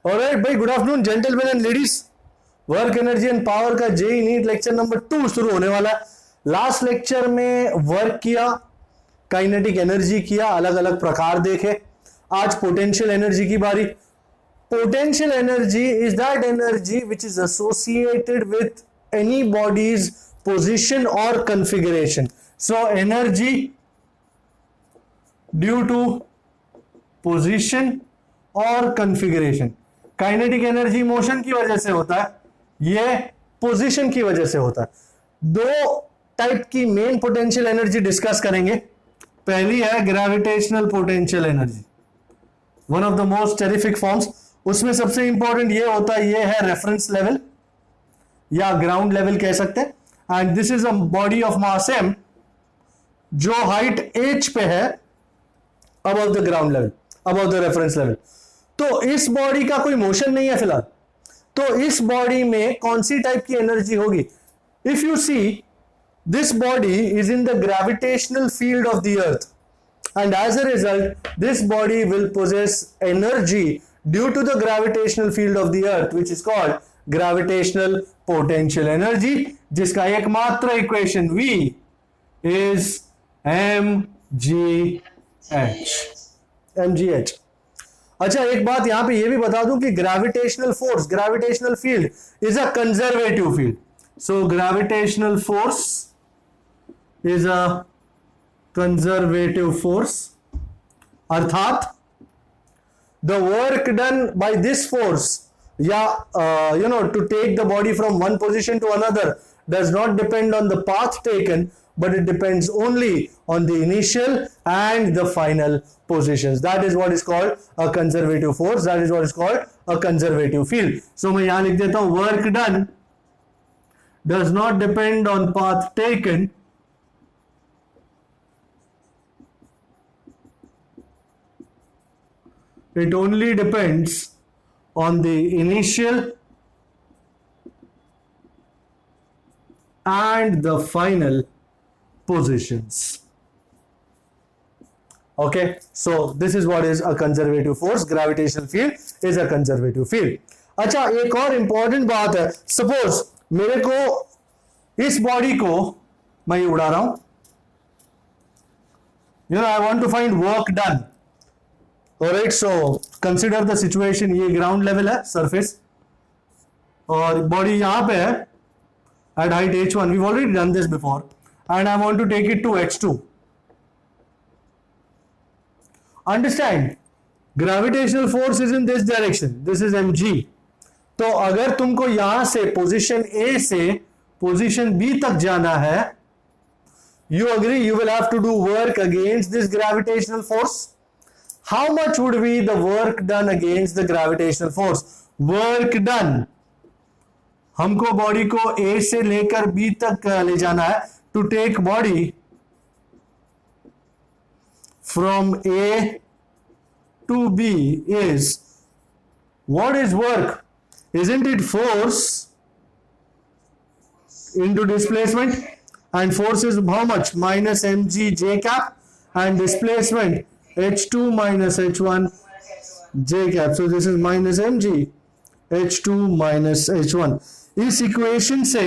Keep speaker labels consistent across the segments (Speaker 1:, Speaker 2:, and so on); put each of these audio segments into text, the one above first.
Speaker 1: Alright भाई, good afternoon gentleman and ladies. Work energy and power का JEE NEET lecture number 2 शुरू होने वाला है। लास्ट लेक्चर में वर्क किया, काइनेटिक एनर्जी किया, अलग अलग प्रकार देखे। आज पोटेंशियल एनर्जी की बारी। Potential energy is that energy which is associated with any body's position और configuration. So energy due to position और कॉन्फ़िगरेशन। काइनेटिक एनर्जी मोशन की वजह से होता है, ये पोजीशन की वजह से होता है। दो टाइप की मेन पोटेंशियल एनर्जी डिस्कस करेंगे। पहली है gravitational potential energy, one of the most terrific forms. उसमें सबसे इंपॉर्टेंट ये होता है, ये है रेफरेंस लेवल या ग्राउंड लेवल कह सकते हैं। And this is a body of mass m जो हाइट h पे है, above the ground level, above the reference level. तो इस बॉडी का कोई मोशन नहीं है फिलहाल, तो इस बॉडी में कौन सी टाइप की एनर्जी होगी? If you see, this body is in the gravitational field of the earth and as a result this body will possess energy due to the gravitational field of the earth which is called gravitational potential energy, जिसका एकमात्र equation V is mgh। अच्छा, एक बात यहां पे ये भी बता दूं कि gravitational force, gravitational field is a conservative field. So gravitational force is a conservative force, अर्थात the work done by this force या to take the body from one position to another does not depend on the path taken, but it depends only on the initial and the final positions. That is what is called a conservative force. That is what is called a conservative field. So मैं यहां लिख देता हूं, work done does not depend on path taken, it only depends on the initial and the final positions. Okay, so this is what is a conservative force. Gravitational field is a conservative field. अच्छा, एक और important बात है। Suppose मेरे को इस body को मैं ये उड़ा रहा हूं, I want to find work done. Alright, so consider the situation, ये ग्राउंड लेवल है, सरफेस, और बॉडी यहां पे है at height h1. we've already done this before and I want to take it to h2. Understand, gravitational force is in this direction, this is mg. तो अगर तुमको यहां से पोजीशन A से पोजीशन B तक जाना है, you agree you will have to do work against this gravitational force. How much would be the work done against the gravitational force? Work done, हमको बॉडी को A से लेकर B तक ले जाना है। To take body from A to B is, what is work? Isn't it force into displacement? And force is how much? Minus mg j cap, and displacement h2 minus h1 j cap. So this is minus mg h2 minus h1. इस equation से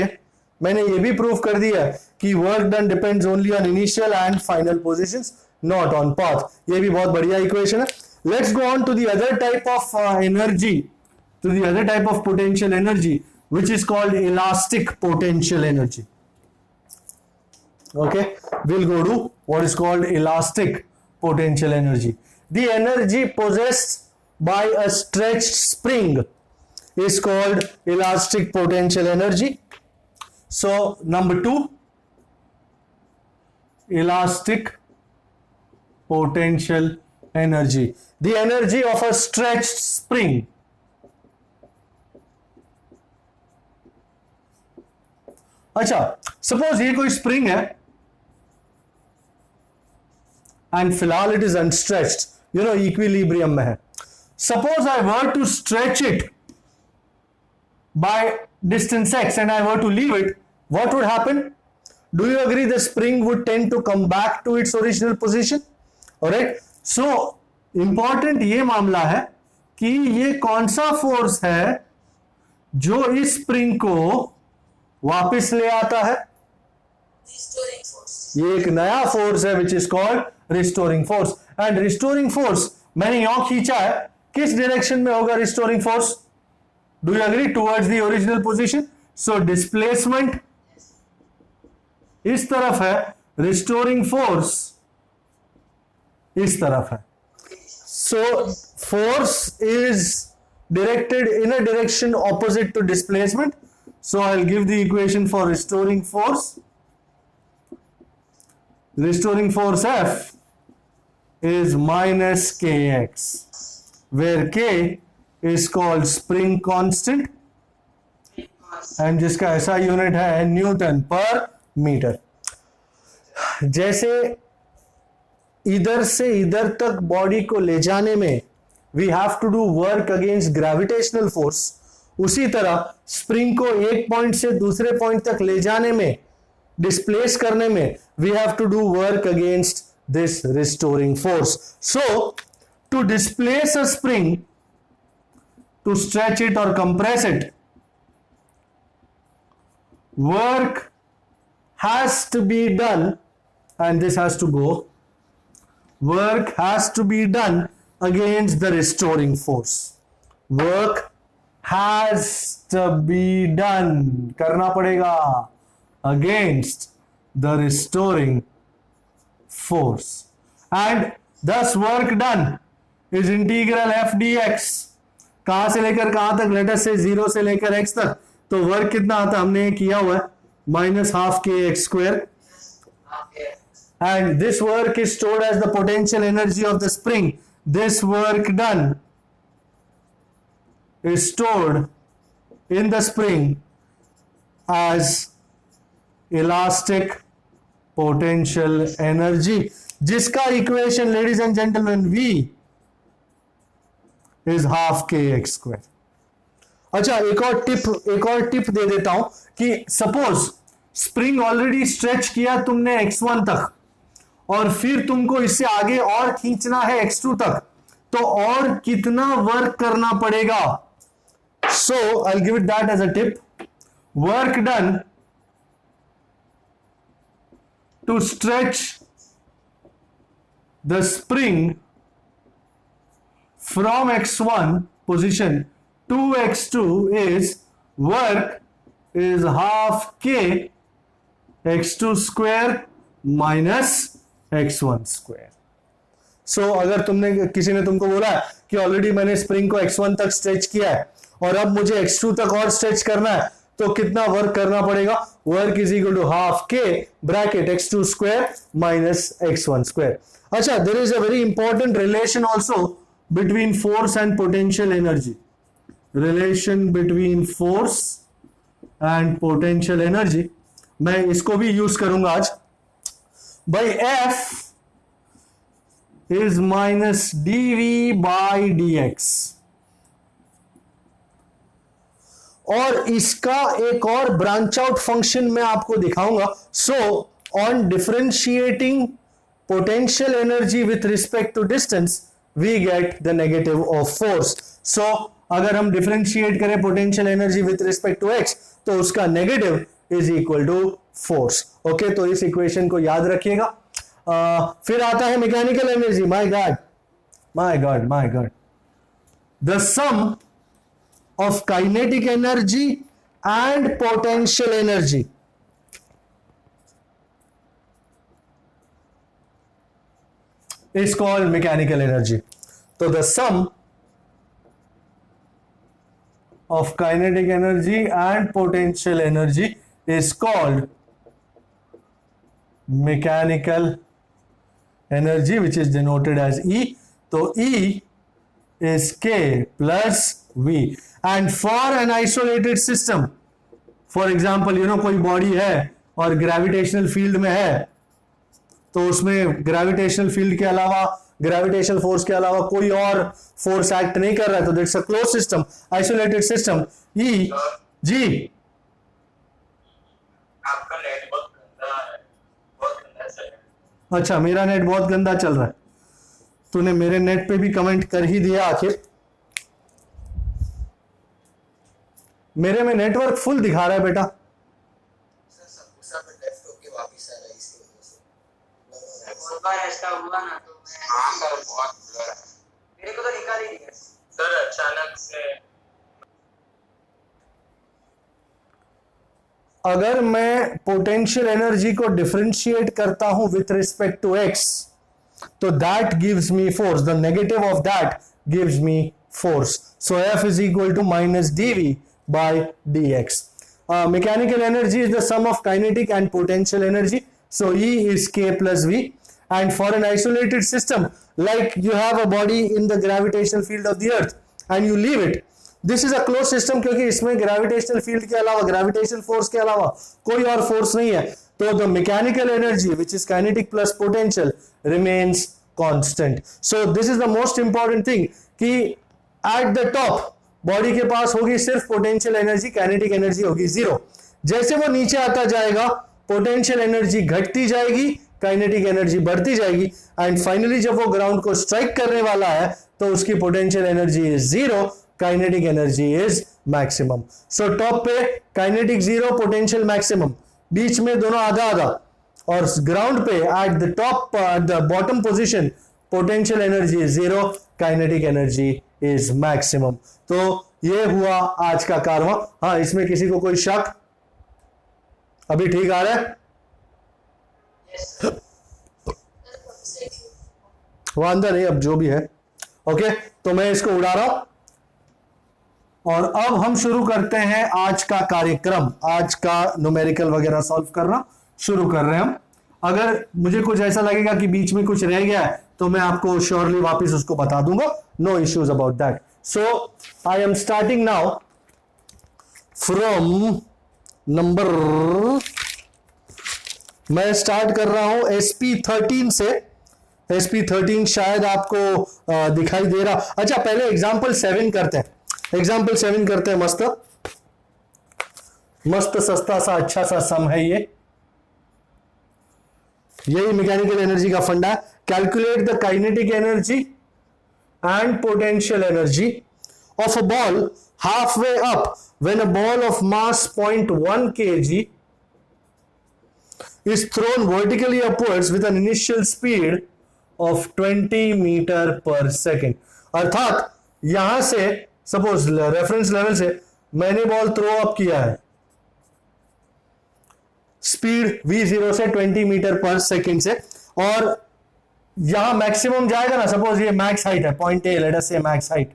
Speaker 1: मैंने ये भी prove कर दिया कि work done depends only on initial and final positions, not on path. ये भी बहुत बढ़िया इक्वेशन है। Let's go on to the other type of energy, to the other type of potential energy which is called elastic potential energy. Okay, we'll go to what is called elastic potential energy. The energy possessed by a stretched spring is called elastic potential energy. So number 2, elastic potential energy, the energy of a stretched spring. अच्छा, suppose ये कोई spring है and फिलहाल it is unstretched, equilibrium में है। Suppose I were to stretch it by distance x and I were to leave it, what would happen? Do you agree the spring would tend to come back to its original position? Alright, so important ये मामला है कि ये कौन सा force है जो इस स्प्रिंग को वापस ले आता है। ये एक नया फोर्स है which is called restoring force. And restoring force मैंने यहां खींचा है, किस डायरेक्शन में होगा restoring force? Do you agree? Towards the original position. So displacement इस तरफ है, रिस्टोरिंग फोर्स इस तरफ है। So force is directed in a direction opposite to displacement. So I'll give the equation for restoring force. Restoring force F is minus kx, where k is called spring constant and जिसका ऐसा unit है Newton पर metre. जैसे इधर से इधर तक body को ले जाने में we have to do work against gravitational force, उसी तरह स्प्रिंग को एक पॉइंट से दूसरे पॉइंट तक ले जाने में, डिस्प्लेस करने में we have to do work against this restoring force. So to displace a spring, to stretch it or compress it, work has to be done, and this has to go, work has to be done against the restoring force. Work has to be done, करना पड़ेगा against the restoring force, and thus work done is integral f dx। कहां से लेकर कहां तक? Letter से 0 से लेकर x तक। तो वर्क कितना आता? हमने किया हुआ है -12 kx square, and this work is stored as the potential energy of the spring. This work done is stored in the spring as elastic potential energy, जिसका equation ladies and gentleman V is half kx square। अच्छा, एक और tip दे देता हूं कि suppose spring already stretch किया तुमने x1 तक और फिर तुमको इससे आगे और खींचना है x2 तक, तो और कितना वर्क करना पड़ेगा? So I give it that as a tip. Work done to stretch the spring from x1 position to x2 is work is half k x2 square minus x1 square. So अगर किसी ने तुमको बोला कि already मैंने spring को x1 तक stretch किया है और अब मुझे x2 तक और स्ट्रेच करना है, तो कितना वर्क करना पड़ेगा? Work is equal to half k bracket x2 square minus x1 square. अच्छा, there is a very important relation also between force and potential energy. Relation between force and potential energy, मैं इसको भी use करूंगा आज। by F is minus dV by dx, और इसका एक और ब्रांच आउट फंक्शन मैं आपको दिखाऊंगा। So on differentiating potential energy with respect to distance we get the negative of force. So अगर हम डिफरेंशिएट करें potential energy with respect to x, तो उसका negative is equal to force. Okay, तो इस इक्वेशन को याद रखिएगा। फिर आता है mechanical energy. My god, the sum of kinetic energy and potential energy is called mechanical energy. So the sum of kinetic energy and potential energy is called mechanical energy, which is denoted as E. So E is K plus V. And for an isolated system, for example, कोई body है और gravitational field में है, तो उसमें gravitational field के अलावा, gravitational force के अलावा कोई और फोर्स एक्ट नहीं कर रहा है, तो that's a close system, isolated system. ई जी,
Speaker 2: आपका नेट बहुत गंदा है, बहुत गंदा चल रहा है।
Speaker 1: अच्छा, मेरा नेट बहुत गंदा चल रहा है। तूने मेरे नेट पे भी कमेंट कर ही दिया आखिर। मेरे में नेटवर्क फुल दिखा रहा है बेटा।
Speaker 3: सर सब गुस्सा में लेफ्ट होके वापस आ रहा है इसकी वजह से।
Speaker 4: और बार ऐसा हुआ ना तो मैं
Speaker 2: हाँ सर बहुत blur है।
Speaker 4: मेरे को तो निकाल ही दिया।
Speaker 2: सर अचानक से
Speaker 1: अगर मैं पोटेंशियल एनर्जी को डिफरेंशिएट करता हूं विथ रिस्पेक्ट टू एक्स, तो that gives me force, the negative of that gives me force. So F is equal to minus dV by d x. Mechanical energy is the sum of kinetic and potential energy. So E is K plus V. And for an isolated system, like you have a body in the gravitational field of the earth and you leave it, this is a closed system क्योंकि इसमें gravitational field के अलावा, gravitational force के अलावा कोई और force नहीं है, तो the mechanical energy which is kinetic plus potential remains constant. So this is the most important thing कि at the top बॉडी के पास होगी सिर्फ पोटेंशियल एनर्जी, काइनेटिक एनर्जी होगी जीरो। जैसे वो नीचे आता जाएगा पोटेंशियल एनर्जी घटती जाएगी, काइनेटिक एनर्जी बढ़ती जाएगी, एंड फाइनली जब वो ग्राउंड को स्ट्राइक करने वाला है तो उसकी potential energy is zero, kinetic energy is maximum. So top पे काइनेटिक जीरो, पोटेंशियल मैक्सिमम, बीच में दोनों आधा आधा, और ग्राउंड पे at the top, at the bottom position, potential energy is zero, kinetic energy is maximum. तो ये हुआ आज का कारवा। हाँ, इसमें किसी को कोई शक? अभी ठीक आ रहा है? वांदा नहीं, अब जो भी है। ओके, तो मैं इसको उड़ा रहा हूं और अब हम शुरू करते हैं आज का कार्यक्रम। आज का न्यूमेरिकल वगैरह सॉल्व करना शुरू कर रहे हैं हम। अगर मुझे कुछ ऐसा लगेगा कि बीच में कुछ रह गया है तो मैं आपको श्योरली वापस उसको बता दूंगा। No issues about that. So I am starting now from number, मैं स्टार्ट कर रहा हूं SP13 से। SP13 शायद आपको दिखाई दे रहा। अच्छा, पहले एग्जाम्पल 7 करते हैं। एग्जाम्पल 7 करते हैं। मस्त मस्त सस्ता सा अच्छा सा सम है ये। यही मैकेनिकल एनर्जी का फंडा है। Calculate the kinetic energy and potential energy of a ball halfway up when a ball of mass 0.1 kg is thrown vertically upwards with an initial speed of 20 meter per second। अर्थात यहां से suppose reference level से मैंने ball throw up किया है, speed v0 से 20 metre पर second से, और यहां मैक्सिमम जाएगा ना। सपोज ये मैक्स हाइट है, पॉइंट ए, लेट अस से मैक्स हाइट।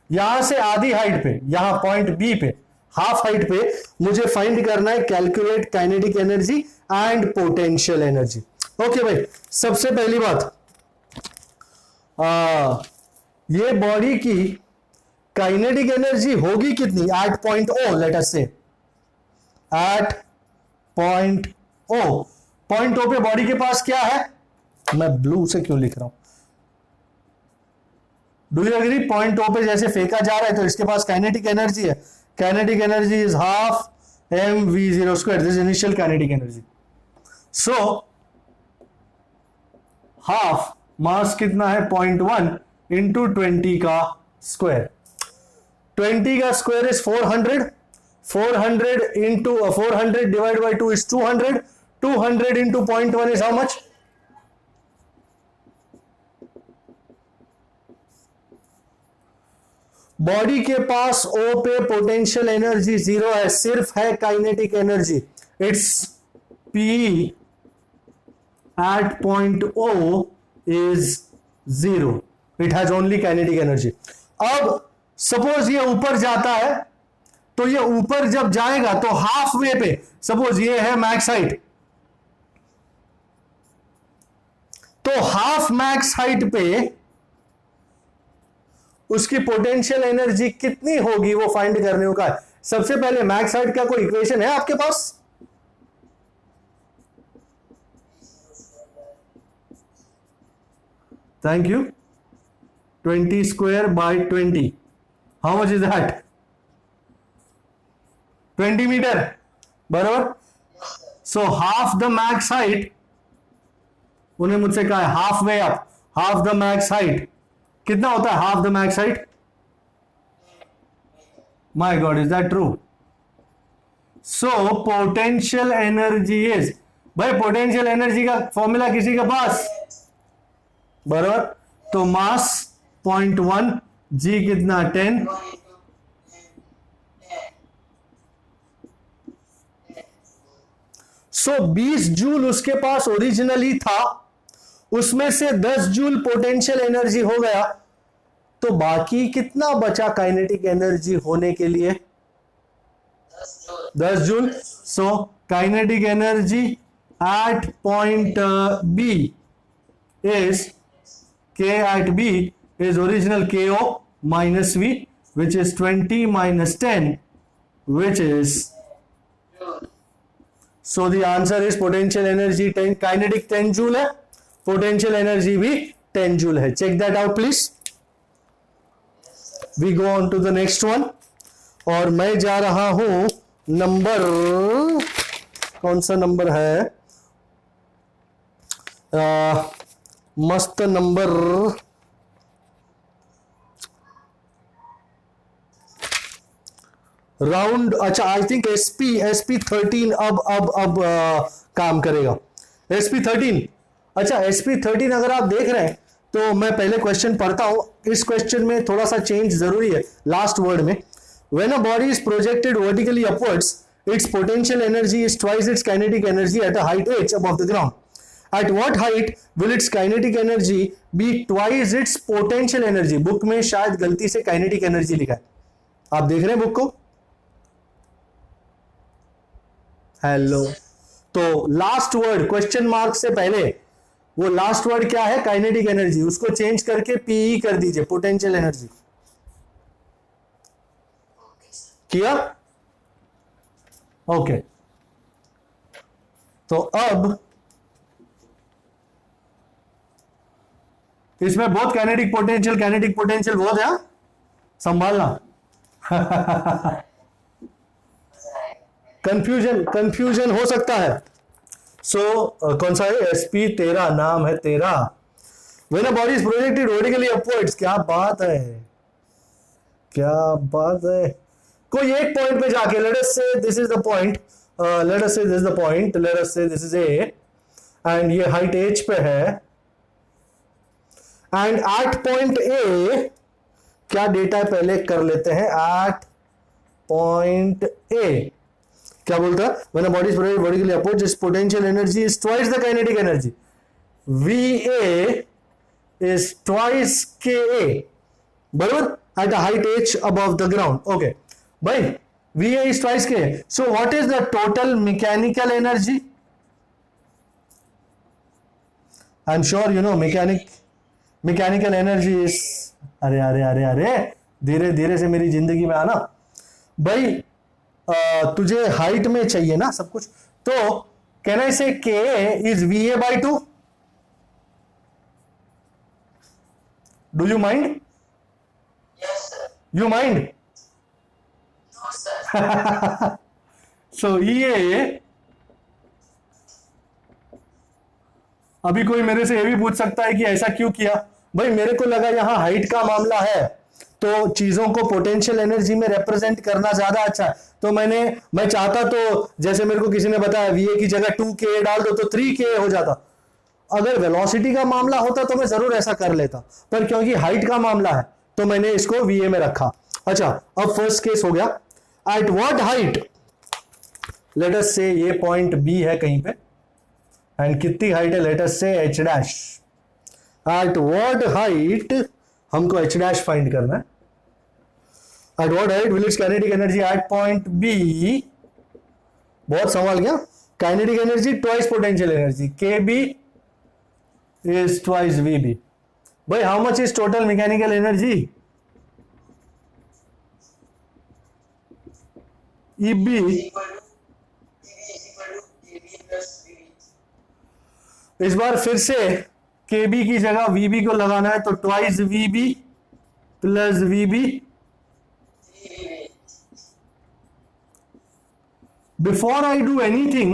Speaker 1: यहां से आधी हाइट पे, यहां पॉइंट बी पे, हाफ हाइट पे मुझे फाइंड करना है calculate kinetic energy and potential energy. Okay भाई, सबसे पहली बात, ये बॉडी की काइनेटिक एनर्जी होगी कितनी at point O, let us say at point O. Point O पे बॉडी के पास क्या है? मैं ब्लू से क्यों लिख रहा हूं? Do you agree? Point O पे जैसे फेंका जा रहा है तो इसके पास काइनेटिक एनर्जी है। Kinetic energy is half mv0 square, this initial kinetic energy. So half mass कितना है? 0.1 इंटू 20 का स्क्वायर। 20 का square is 400, 400 into 400 divided by 2 is 200, 200 into 0.1 is how much? Body के पास O पे पोटेंशियल एनर्जी जीरो है, सिर्फ है kinetic energy. It's P at point O is zero. It has only kinetic energy. अब suppose ये ऊपर जाता है, तो ये ऊपर जब जाएगा तो हाफ वे पे, सपोज ये है मैक्स हाइट, तो हाफ मैक्स हाइट पे उसकी पोटेंशियल एनर्जी कितनी होगी वो फाइंड करने का है। सबसे पहले मैक्स हाइट का कोई इक्वेशन है आपके पास? Thank you. 20 square by 20, how much is that? 20 metre, बराबर। So half the max height, उन्हें मुझसे कहा है half way up, half the max height कितना होता है? Half the max height my god, is that true? So potential energy is, भाई potential energy का फॉर्मूला किसी के पास? बराबर, तो मास 0.1, जी कितना 10, सो 20 जूल उसके पास ओरिजिनली था, उसमें से 10 जूल पोटेंशियल एनर्जी हो गया, तो बाकी कितना बचा काइनेटिक एनर्जी होने के लिए? 10 joule. So kinetic energy at point B is K at B is original KO minus V, which is 20 minus 10, which is, so the answer is potential energy 10, kinetic 10 joule है, potential energy भी 10 joule है. Check that out please. We go on to the next one, और मैं जा रहा हूं number, कौन सा नंबर है? मस्त नंबर राउंड, अच्छा आई थिंक एसपी 13 अब काम करेगा. एसपी 13, अच्छा एसपी 13 अगर आप देख रहे हैं तो मैं पहले क्वेश्चन पढ़ता हूं. इस क्वेश्चन में थोड़ा सा चेंज जरूरी है लास्ट वर्ड में. When a body is projected vertically upwards, it's potential energy is twice its kinetic energy at a height h above the ground. At what height will its kinetic energy be twice its potential energy? Book में शायद गलती से kinetic energy लिखा है. आप देख रहे हैं बुक को? हेलो. तो लास्ट वर्ड क्वेश्चन मार्क से पहले वो लास्ट वर्ड क्या है? Kinetic energy. उसको चेंज करके पीई कर दीजिए, पोटेंशियल एनर्जी. किया? ओके. तो अब इसमें बहुत काइनेटिक पोटेंशियल बहुत है, संभालना. कंफ्यूजन हो सकता है. सो कौन सा है? एसपी 13 नाम है तेरा. When a body is projected vertically upwards, क्या बात है, क्या बात है. कोई एक पॉइंट पे जाके, let us say this is the point, let us say this is the point, let us say this is A, and ये हाइट h पे है, एंड एट पॉइंट ए क्या डेटा है पहले कर लेते हैं. एट पॉइंट ए क्या बोलता है? When a body is projected vertically upwards, it's potential energy is twice the kinetic energy. VA is twice KA, बराबर, at a height h above the ground. Okay भाई, VA is twice KA. So what is the total mechanical energy? I'm sure you know mechanical energy is, अरे धीरे धीरे से मेरी जिंदगी में आना भाई. तुझे हाइट में चाहिए ना सब कुछ, तो कैन आई से KA is VA by 2? Do you mind?
Speaker 4: Yes, sir.
Speaker 1: You mind?
Speaker 4: No, sir.
Speaker 1: So EA, अभी कोई मेरे से ये भी पूछ सकता है कि ऐसा क्यों किया. भाई मेरे को लगा यहां हाइट का मामला है तो चीजों को पोटेंशियल एनर्जी में रिप्रेजेंट करना ज्यादा अच्छा है. तो मैं चाहता तो जैसे मेरे को किसी ने बताया VA की जगह 2KA डाल दो तो 3KA हो जाता. अगर वेलोसिटी का मामला होता तो मैं जरूर ऐसा कर लेता, पर क्योंकि हाइट का मामला है तो मैंने इसको VA में रखा. अच्छा, अब फर्स्ट केस हो गया. At what height, late us से ये पॉइंट B है कहीं पे, एंड कितनी हाइट है? लेट अस से H dash. At what height, हमको H डैश फाइंड करना है. At what height will it's kinetic energy at point B, बहुत सवाल गया. Kinetic energy twice potential energy, KB is twice VB. भाई how much is total mechanical energy? EB इस बार फिर से KB की जगह VB को लगाना है, तो twice VB plus VB. Before I do anything,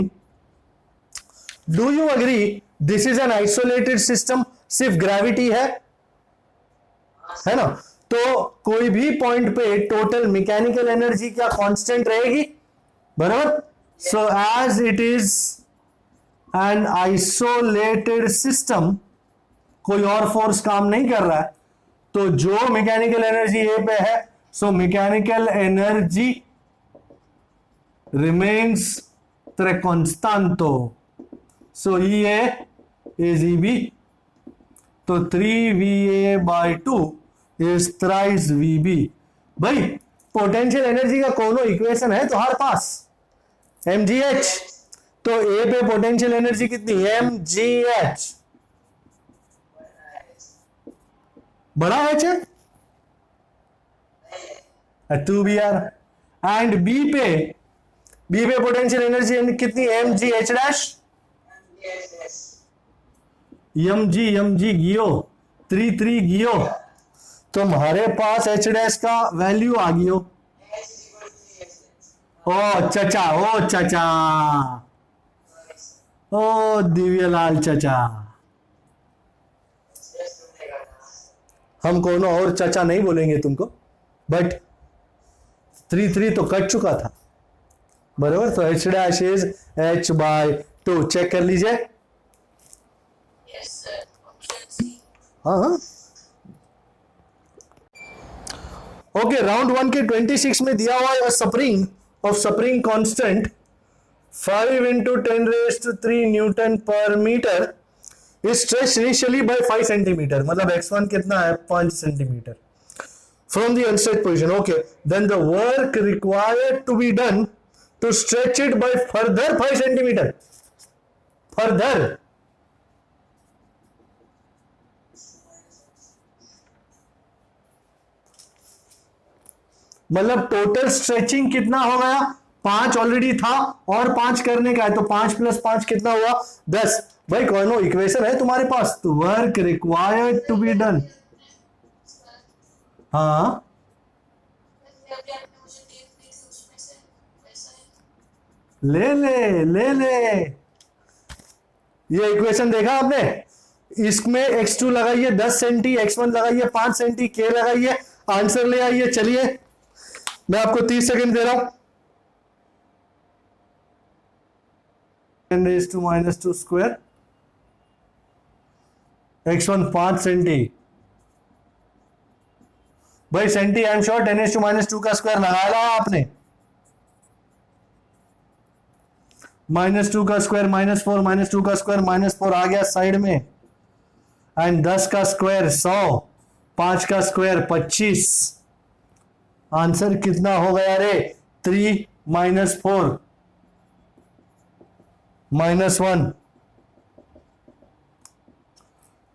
Speaker 1: do you agree this is an isolated system? सिर्फ ग्रेविटी है ना? तो तो कोई भी पॉइंट पे टोटल मैकेनिकल एनर्जी क्या कांस्टेंट रहेगी, बराबर। So as it is an isolated system, कोई और फोर्स काम नहीं कर रहा है, तो जो मैकेनिकल एनर्जी ए पे है, सो मैकेनिकल एनर्जी रिमेन्स त्रिकोणस्तांतो, so E A is E B, तो 3va/2 इज थ्राइस वीबी। भाई पोटेंशियल एनर्जी का कोनो इक्वेशन है तुम्हारे पास, mgh, तो ए पे पोटेंशियल एनर्जी कितनी, mgh, बड़ा एच है 2br, एंड बी पे पोटेंशियल एनर्जी कितनी, mgh डैश, mg गियो 3 गियो, तुम्हारे पास एच डैश का वैल्यू आ गियो। ओ चाचा, ओ दिव्यलाल चाचा, हम कोनो और चाचा नहीं बोलेंगे तुमको, बट 3 तो कट चुका था, बराबर। तो H dash is h/2, check कर लीजिए।
Speaker 4: Yes, sir. Option C.
Speaker 1: हाँ, ओके। राउंड 1 के 26 में दिया हुआ है spring of spring constant 5 × 10⁻³ newton पर metre is stretched initially by 5 centimetre, मतलब x1 कितना है, 5 centimetre, from the unstretched position. Okay, then the work required to be done to stretch it by further 5 centimetre, further, मतलब total stretching कितना हो गया, 5 already था और 5 करने का है, तो 5 + 5 कितना हुआ, 10। भाई कोनो इक्वेशन है तुम्हारे पास, तो work required to be done, हाँ
Speaker 4: आपने मुझे टेप दी थी उसमें से वैसा है।
Speaker 1: ले ये इक्वेशन देखा आपने, इसमें x2 लगाइए 10 सेंटी, x1 लगाइए 5 सेंटी, k लगाइए, आंसर ले आइए। चलिए मैं आपको 30 सेकंड दे रहा हूं। 10⁻² स्क्वायर, x1 5 सेंटी, भाई सेंटी आई एम श्योर 10⁻² का स्क्वायर लगाया आपने, -2 का स्क्वायर -4, -2 का स्क्वायर -4 आ गया साइड में, एंड 10 का स्क्वायर 100, 5 का स्क्वायर 25, आंसर कितना हो गया रे, 3 - 4 -1,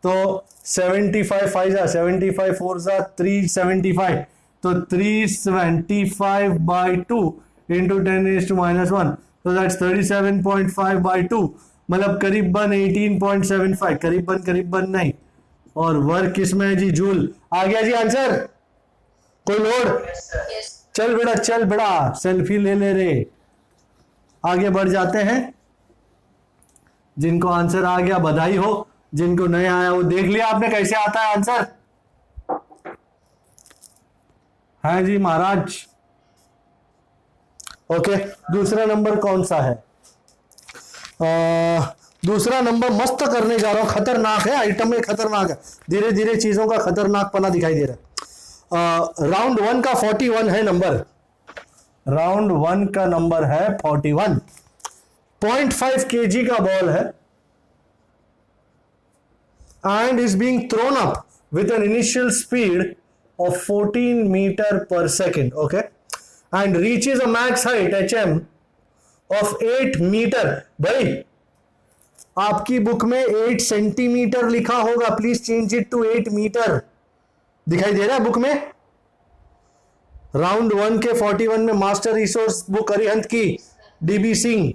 Speaker 1: तो 75 5 75 4 375, तो 375/2 × 10⁻⁻1, तो दैट्स 37.5/2, मतलब करीबन 18.75, करीबन नहीं, और वर्क किसमें है जी, जूल। आ गया जी आंसर, कोई लोड,
Speaker 4: Yes.
Speaker 1: चल बेटा सेल्फी ले रे, आगे बढ़ जाते हैं। जिनको आंसर आ गया बधाई हो, जिनको नहीं आया वो देख लिया आपने कैसे आता है आंसर, है जी महाराज। ओके, दूसरा नंबर कौन सा है, दूसरा नंबर मस्त करने जा रहा हूं, खतरनाक है आइटम में, खतरनाक है, धीरे धीरे चीजों का खतरनाक पना दिखाई दे रहा है। राउंड 1 का 41 है नंबर, राउंड 1 का नंबर है 41, 0.5 kg का बॉल है, and is being thrown up with an initial speed of 14 meter per second, okay, and reaches a max height hm of 8 meter। भाई आपकी बुक में 8 सेंटीमीटर लिखा होगा, please change it to 8 metre, दिखाई दे रहा है बुक में। राउंड 1 के 41 में मास्टर रिसोर्स बुक अरिहंत की, डीबी सिंह,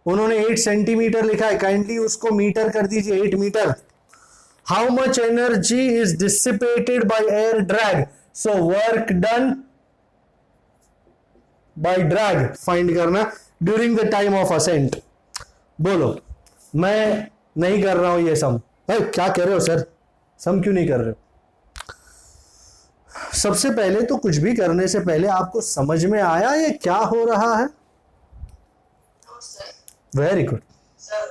Speaker 1: उन्होंने 8 सेंटीमीटर लिखा है, काइंडली उसको मीटर कर दीजिए, 8 metre. How much energy is dissipated by air drag, so work done by drag find करना during the time of ascent. बोलो, मैं नहीं कर रहा हूं ये सम। क्या कह रहे हो सर, सम क्यों नहीं कर रहे हो, सबसे पहले तो कुछ भी करने से पहले आपको समझ में आया ये क्या हो रहा है?
Speaker 4: No, sir.
Speaker 1: Very good.
Speaker 2: Sir,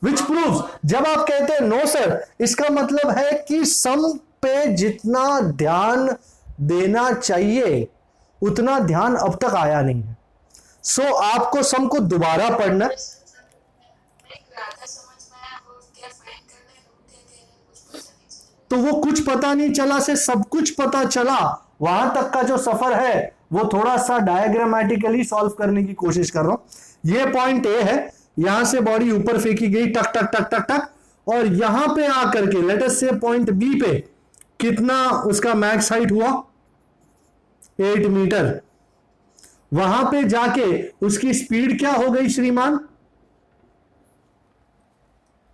Speaker 1: विच प्रूव्स, जब आप कहते हैं नो सर, इसका मतलब है कि सम पे जितना ध्यान देना चाहिए उतना ध्यान अब तक आया नहीं है. सो आपको सम को दोबारा पढ़ना.
Speaker 4: मैं एक राधा समझ में आया, वो क्या फाइंड करना है, रूट क्या कह रहे हैं, कुछ पता नहीं चला.
Speaker 1: तो वो कुछ पता नहीं चला से सब कुछ पता चला, वहां तक का जो सफर है वो थोड़ा सा डायग्रामेटिकली सॉल्व करने की कोशिश कर रहा हूं. ये पॉइंट ए है, यहां से बॉडी ऊपर फेंकी गई टक टक टक टक टक, और यहां पे आकर के लेट अस से पॉइंट बी पे कितना उसका मैक्स हाइट हुआ? 8 मीटर. वहां पे जाके उसकी स्पीड क्या हो गई श्रीमान?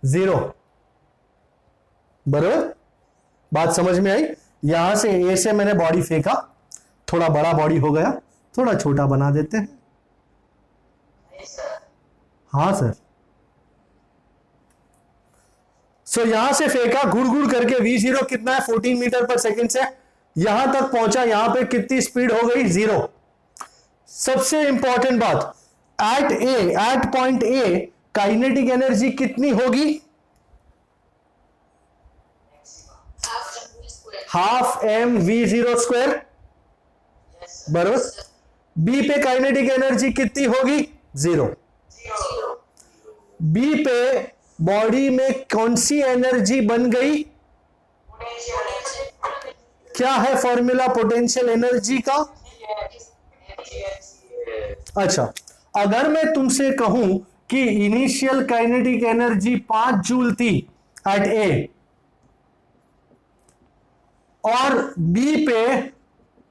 Speaker 1: 0. बराबर. बात समझ में आई? यहां से ए से मैंने बॉडी फेंका, थोड़ा बड़ा बॉडी हो गया, थोड़ा छोटा बना देते हैं.
Speaker 2: yes, sir.
Speaker 1: हाँ सर. सो यहां से फेंका घुड़ घुड़ करके, v0 कितना है? 14 मीटर पर सेकंड से यहां तक पहुंचा, यहां पे कितनी स्पीड हो गई? 0. सबसे इंपॉर्टेंट बात, at point A kinetic energy कितनी होगी?
Speaker 4: Half
Speaker 1: half m v0
Speaker 4: MV square.
Speaker 1: Square.
Speaker 2: Yes, sir.
Speaker 1: बराबर. बी पे काइनेटिक एनर्जी कितनी होगी? 0.
Speaker 2: Zero.
Speaker 1: बी पे बॉडी में कौन सी एनर्जी बन गई?
Speaker 2: Potential.
Speaker 1: क्या है फॉर्मूला पोटेंशियल एनर्जी का? अच्छा, अगर मैं तुमसे कहूं कि इनिशियल काइनेटिक एनर्जी 5 जूल थी एट ए, और बी पे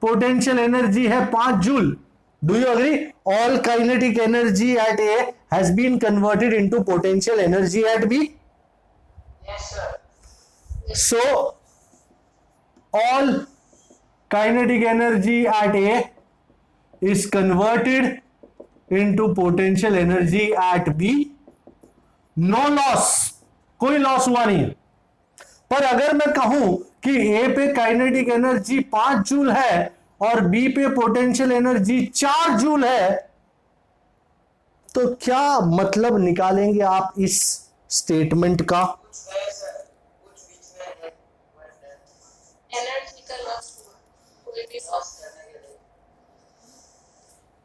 Speaker 1: पोटेंशियल एनर्जी है 5 joule, do you agree? All kinetic energy at A has been converted into potential energy at B.
Speaker 2: Yes, sir.
Speaker 1: So all kinetic energy at A is converted into potential energy at B. No loss, कोई loss हुआ नहीं. पर अगर मैं कहूं कि A पे kinetic energy 5 joule है और B पे पोटेंशियल एनर्जी 4 जूल है, तो क्या मतलब निकालेंगे आप इस स्टेटमेंट का?
Speaker 2: कुछ है सर, कुछ बीच में है,
Speaker 4: एनर्जी का लॉस हुआ, कोई भी लॉस
Speaker 2: करने के लिए.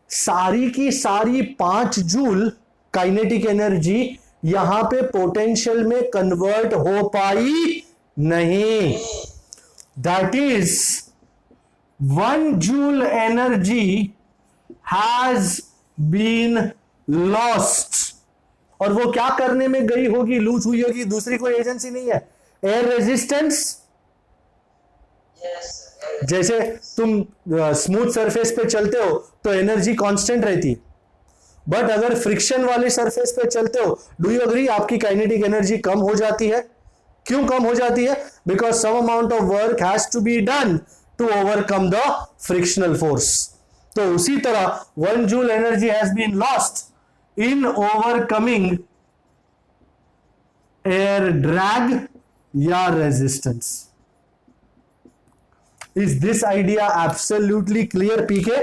Speaker 1: सारी की सारी 5 जूल काइनेटिक एनर्जी यहां पे पोटेंशियल में कन्वर्ट हो पाई नहीं. That is 1 joule energy has been lost. और वो क्या करने में गई होगी? लूज हुई होगी. दूसरी कोई एजेंसी नहीं है. Air resistance.
Speaker 2: Yes, sir.
Speaker 1: जैसे तुम स्मूथ सरफेस पे चलते हो तो एनर्जी कांस्टेंट रहती है, बट अगर फ्रिक्शन वाले सरफेस पे चलते हो, डू यू अग्री, आपकी काइनेटिक एनर्जी कम हो जाती है. क्यों कम हो जाती है? Because some amount of work has to be done to overcome the frictional force. तो उसी तरह 1 joule energy has been lost in overcoming air drag या resistance. Is this idea absolutely clear, PK?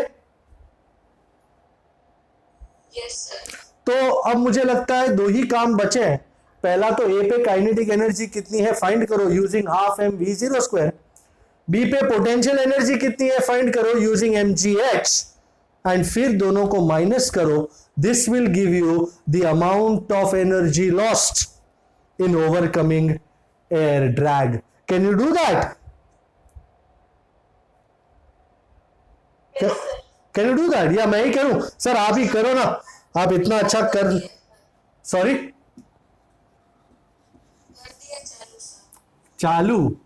Speaker 4: Yes, sir.
Speaker 1: तो अब मुझे लगता है 2 ही काम बचे हैं. पहला तो ए पे काइनेटिक एनर्जी कितनी है फाइंड करो using half m v zero square. B पे पोटेंशियल एनर्जी कितनी है फाइंड करो using m g h, and फिर दोनों को माइनस करो. This will give you the amount of energy lost in overcoming air drag. Can you do that? Can you do that? या मैं ही करूं? सर आप ही करो ना, आप इतना अच्छा कर. सॉरी,
Speaker 4: कर दिया चालू सर.
Speaker 1: चालू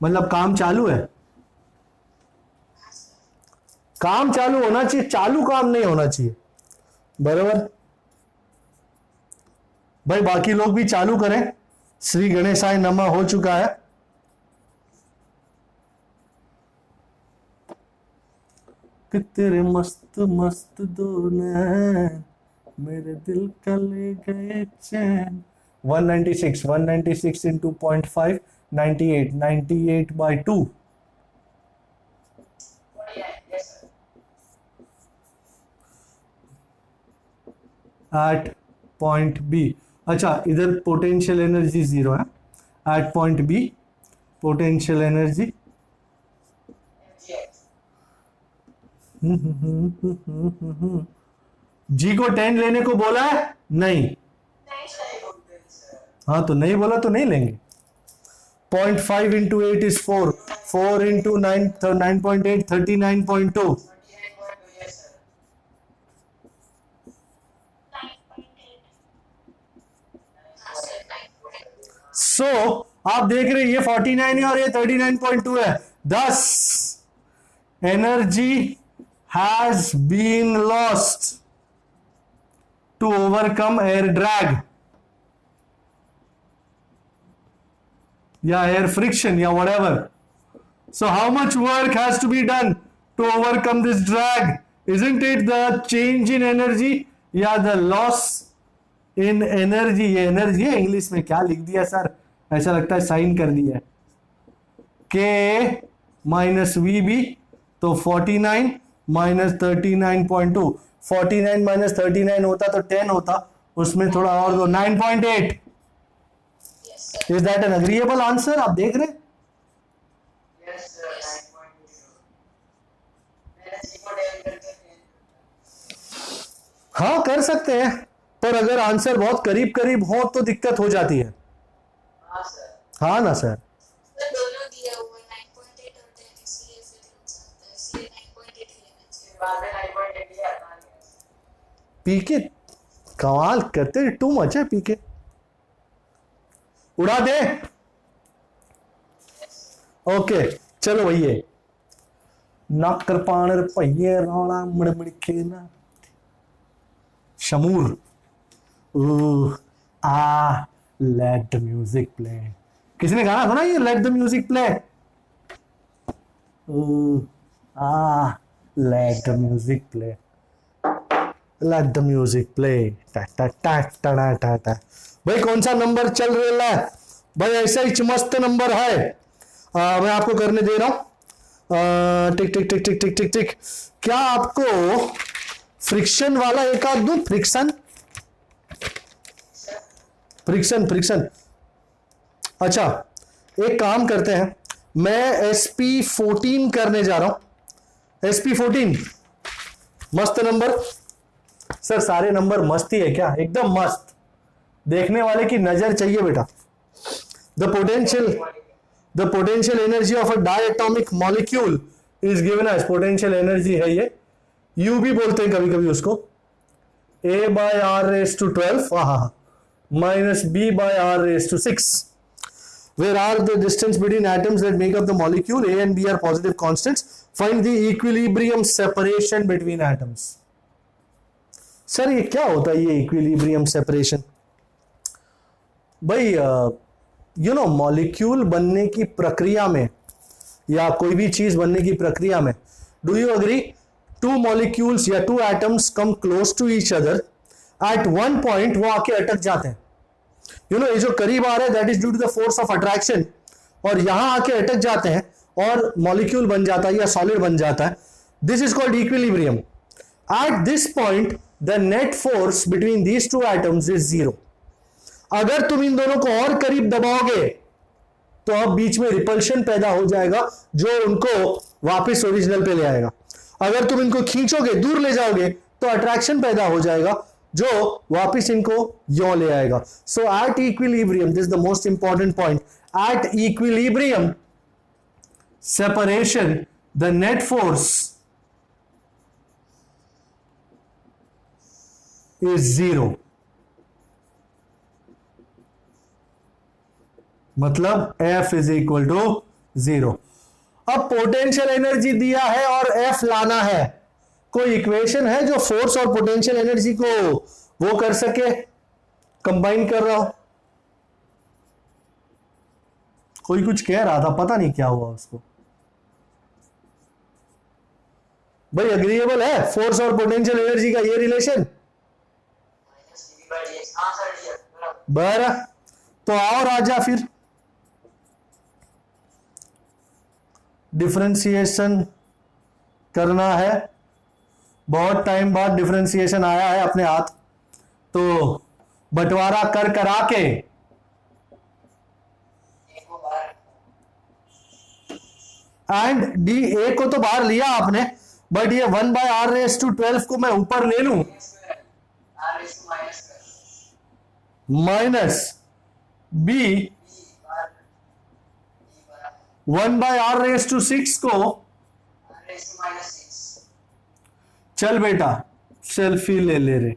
Speaker 1: मतलब काम चालू है. काम चालू होना चाहिए, चालू काम नहीं होना चाहिए. बराबर भाई, बाकी लोग भी चालू करें. श्री गणेशाय नमः हो चुका है. कि तेरे मस्त मस्त दो नैन मेरे दिल का ले गए चैन. 196 into 0.5, 98 by 2. At point B. अच्छा, इधर पोटेंशियल एनर्जी 0 है। At point B potential energy g को 10 लेने को बोला है? नहीं।
Speaker 4: नहीं सर।
Speaker 1: हाँ, तो नहीं बोला तो नहीं लेंगे। 0.5 इंटू 8 इज 4, 4 इंटू 9 9.8 39.2।
Speaker 4: 9.8। हाँ सर 9.8।
Speaker 1: सो आप देख रहे हैं ये 49 है और ये 39.2 है। 10 energy has been lost to overcome air drag या एयर फ्रिक्शन या whatever. So how much work has to be done to overcome this drag? Isn't it the change in energy या the loss in energy? ये energy है, English में क्या लिख दिया sir, ऐसा लगता है साइन कर दिया है। K माइनस वी बी, तो 49 माइनस 39.2, 49 माइनस 39 होता तो 10 होता, उसमें थोड़ा और दो, 9.8।
Speaker 4: Yes sir।
Speaker 1: Is that an agreeable answer? आप देख रहे हैं?
Speaker 3: Yes, sir. 9.0. मैंने C को 10 करके
Speaker 1: हाँ कर सकते हैं, पर अगर आंसर बहुत करीब करीब हो तो दिक्कत हो जाती है।
Speaker 3: हाँ सर।
Speaker 1: हाँ ना सर।
Speaker 4: सर दोनों दिया हुआ है 9.8 और 10, इसलिए फिर हो जाता है, इसलिए 9.8 ही लेना चाहिए।
Speaker 3: बाद में 9.8 लिया था।
Speaker 1: पीके कमाल करते, टू मच है पीके, उड़ा दे। ओके चलो भैया, नक कृपाण रुपये रौला मुड़ के ना शमूर। Ah let the music play. किसने गाना सुना ये let the music play? Ah let the music play, let the music play. टा टा टा टा टा टा। भाई कौन सा नंबर चल रहा है भाई? ऐसा ही मस्त नंबर है। मैं आपको करने दे रहा हूं। टिक टिक टिक टिक टिक टिक टिक। क्या आपको फ्रिक्शन वाला एक आध दूं? Friction friction friction. अच्छा एक काम करते हैं, मैं SP14 करने जा रहा हूं। SP14 मस्त नंबर सर, सारे नंबर मस्त ही है क्या? एकदम मस्त, देखने वाले की नजर चाहिए बेटा। The potential energy of a diatomic molecule is given as, potential energy है ये, यू भी बोलते हैं कभी कभी उसको, A/R⁻²² minus B/R⁻6, where are the distance between atoms that make up the molecule? A and B are positive constants. Find the equilibrium separation between atoms. Sir ये क्या होता है ये इक्विलिब्रियम सेपरेशन? भाई मॉलिक्यूल बनने की प्रक्रिया में या कोई भी चीज बनने की प्रक्रिया में, do you agree, two molecules या two atoms come close to each other, at one point वो आके अटक जाते हैं। ये जो करीब आ रहा है that is due to the force of attraction, और यहां आके अटक जाते हैं और मॉलिक्यूल बन जाता है या सॉलिड बन जाता है। This is called equilibrium. At this point the net force between these two atoms is 0। अगर तुम इन दोनों को और करीब दबाओगे तो अब बीच में रिपल्शन पैदा हो जाएगा जो उनको वापस ओरिजिनल पे ले आएगा। अगर तुम इनको खींचोगे, दूर ले जाओगे, तो अट्रैक्शन पैदा हो जाएगा जो वापस इनको यो ले आएगा। So at equilibrium, this is the most important point, at equilibrium separation the net force is 0। मतलब F इज इक्वल टू 0। अब पोटेंशियल एनर्जी दिया है और F लाना है। कोई इक्वेशन है जो फोर्स और पोटेंशियल एनर्जी को वो कर सके, कंबाइन कर रहा हो? कोई कुछ कह रहा था, पता नहीं क्या हुआ उसको। भाई अग्रीएबल है फोर्स और पोटेंशियल एनर्जी का ये रिलेशन?
Speaker 3: हाँ सर डियर,
Speaker 1: बरा तो आओ राजा, फिर डिफरेंशिएशन करना है। बहुत टाइम बाद डिफरेंशिएशन आया है अपने हाथ। तो बंटवारा कर करा के
Speaker 3: एक को बाहर
Speaker 1: एंड डी ए को तो बाहर लिया आपने, बट ये 1/r⁻12 को मैं ऊपर ले लूं
Speaker 3: r raised to minus 12
Speaker 1: minus B
Speaker 3: b बार b बराबर
Speaker 1: 1/r⁻6 को,
Speaker 3: r raised to minus 6
Speaker 1: चल बेटा सेल्फी ले ले रे,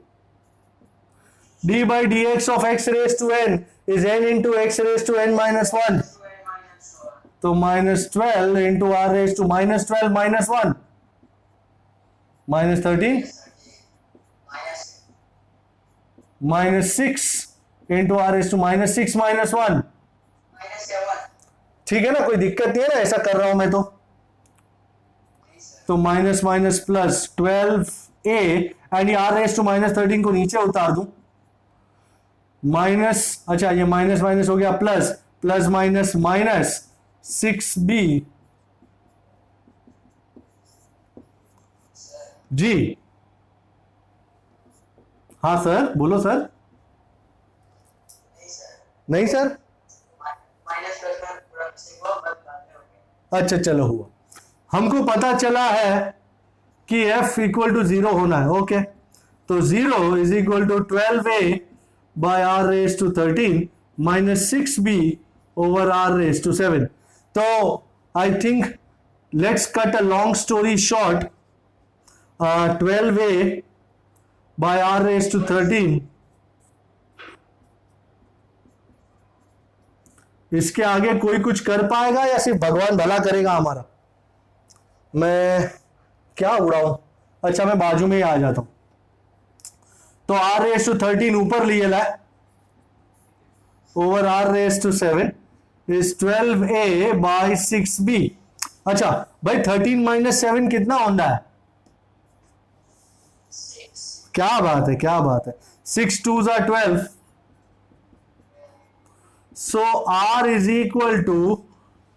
Speaker 1: d by d x of x raise to n is n into x raise to n minus 1,
Speaker 3: to n minus 1
Speaker 1: तो -12 into r raise to -12 minus 1 -13
Speaker 3: minus
Speaker 1: -6 into r raise to -6 minus 1।
Speaker 3: minus 7
Speaker 1: ठीक है ना, कोई दिक्कत नहीं है ना, ऐसा कर रहा हूं मैं तो तो minus minus plus 12a and ये r रेज टू -13 को नीचे उतार दूं, माइनस, अच्छा ये माइनस माइनस हो गया plus, plus minus minus 6b जी। हाँ सर, बोलो सर।
Speaker 3: नहीं सर
Speaker 1: नहीं सर,
Speaker 3: minus 12 का पूरा मिस्टेक हुआ बस बाद में हो गया
Speaker 1: अच्छा चलो हुआ, हमको पता चला है कि f इक्वल टू 0 होना है। ओके, तो 0 is equal to 12a by r raise to 13 minus 6b over r raise to 7। तो I think let's cut a long story short, 12a by r raise to 13, इसके आगे कोई कुछ कर पाएगा या सिर्फ भगवान भला करेगा हमारा? मैं क्या उड़ाऊं, अच्छा मैं बाजू में ही आ जाता हूं। तो r रेज टू 13 ऊपर लिए ला over r raise to 7 is 12a by 6b। अच्छा भाई 13 माइनस 7 कितना होता है?
Speaker 3: 6
Speaker 1: क्या बात है, क्या बात है, 6 2s are 12, so r is equal to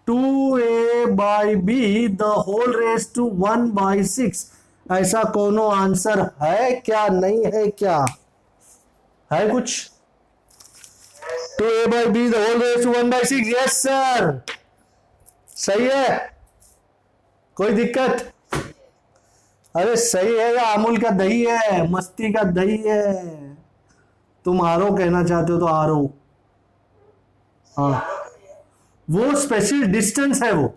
Speaker 1: 2a by b the whole raised to 1/6। ऐसा कोनो आंसर है क्या, नहीं है क्या, है कुछ? 2a by b the whole raised to 1/6, yes sir, सही है, कोई दिक्कत? अरे सही है, या अमूल का दही है, मस्ती का दही है, तुम आरो कहना चाहते हो तो आरो, हाँ वो स्पेशल डिस्टेंस है, वो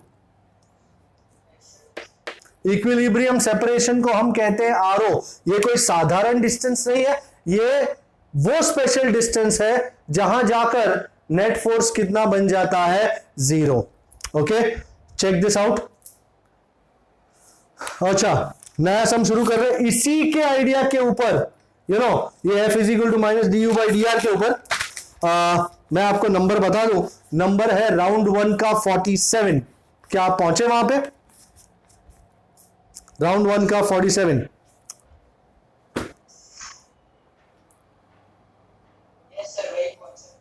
Speaker 1: इक्विलिब्रियम सेपरेशन को हम कहते हैं आरो। ये कोई साधारण डिस्टेंस नहीं है, ये वो स्पेशल डिस्टेंस है जहां जाकर नेट फोर्स कितना बन जाता है, 0। Okay, check this out. अच्छा नया सम शुरू कर रहे हैं इसी के आइडिया के ऊपर, यू नो ये f is equal to minus d u by d r के ऊपर। मैं आपको नंबर बता दूं, नंबर है राउंड 1 का 47। क्या आप पहुंचे वहां पे? राउंड 1 का 47।
Speaker 3: yes sir wait one sir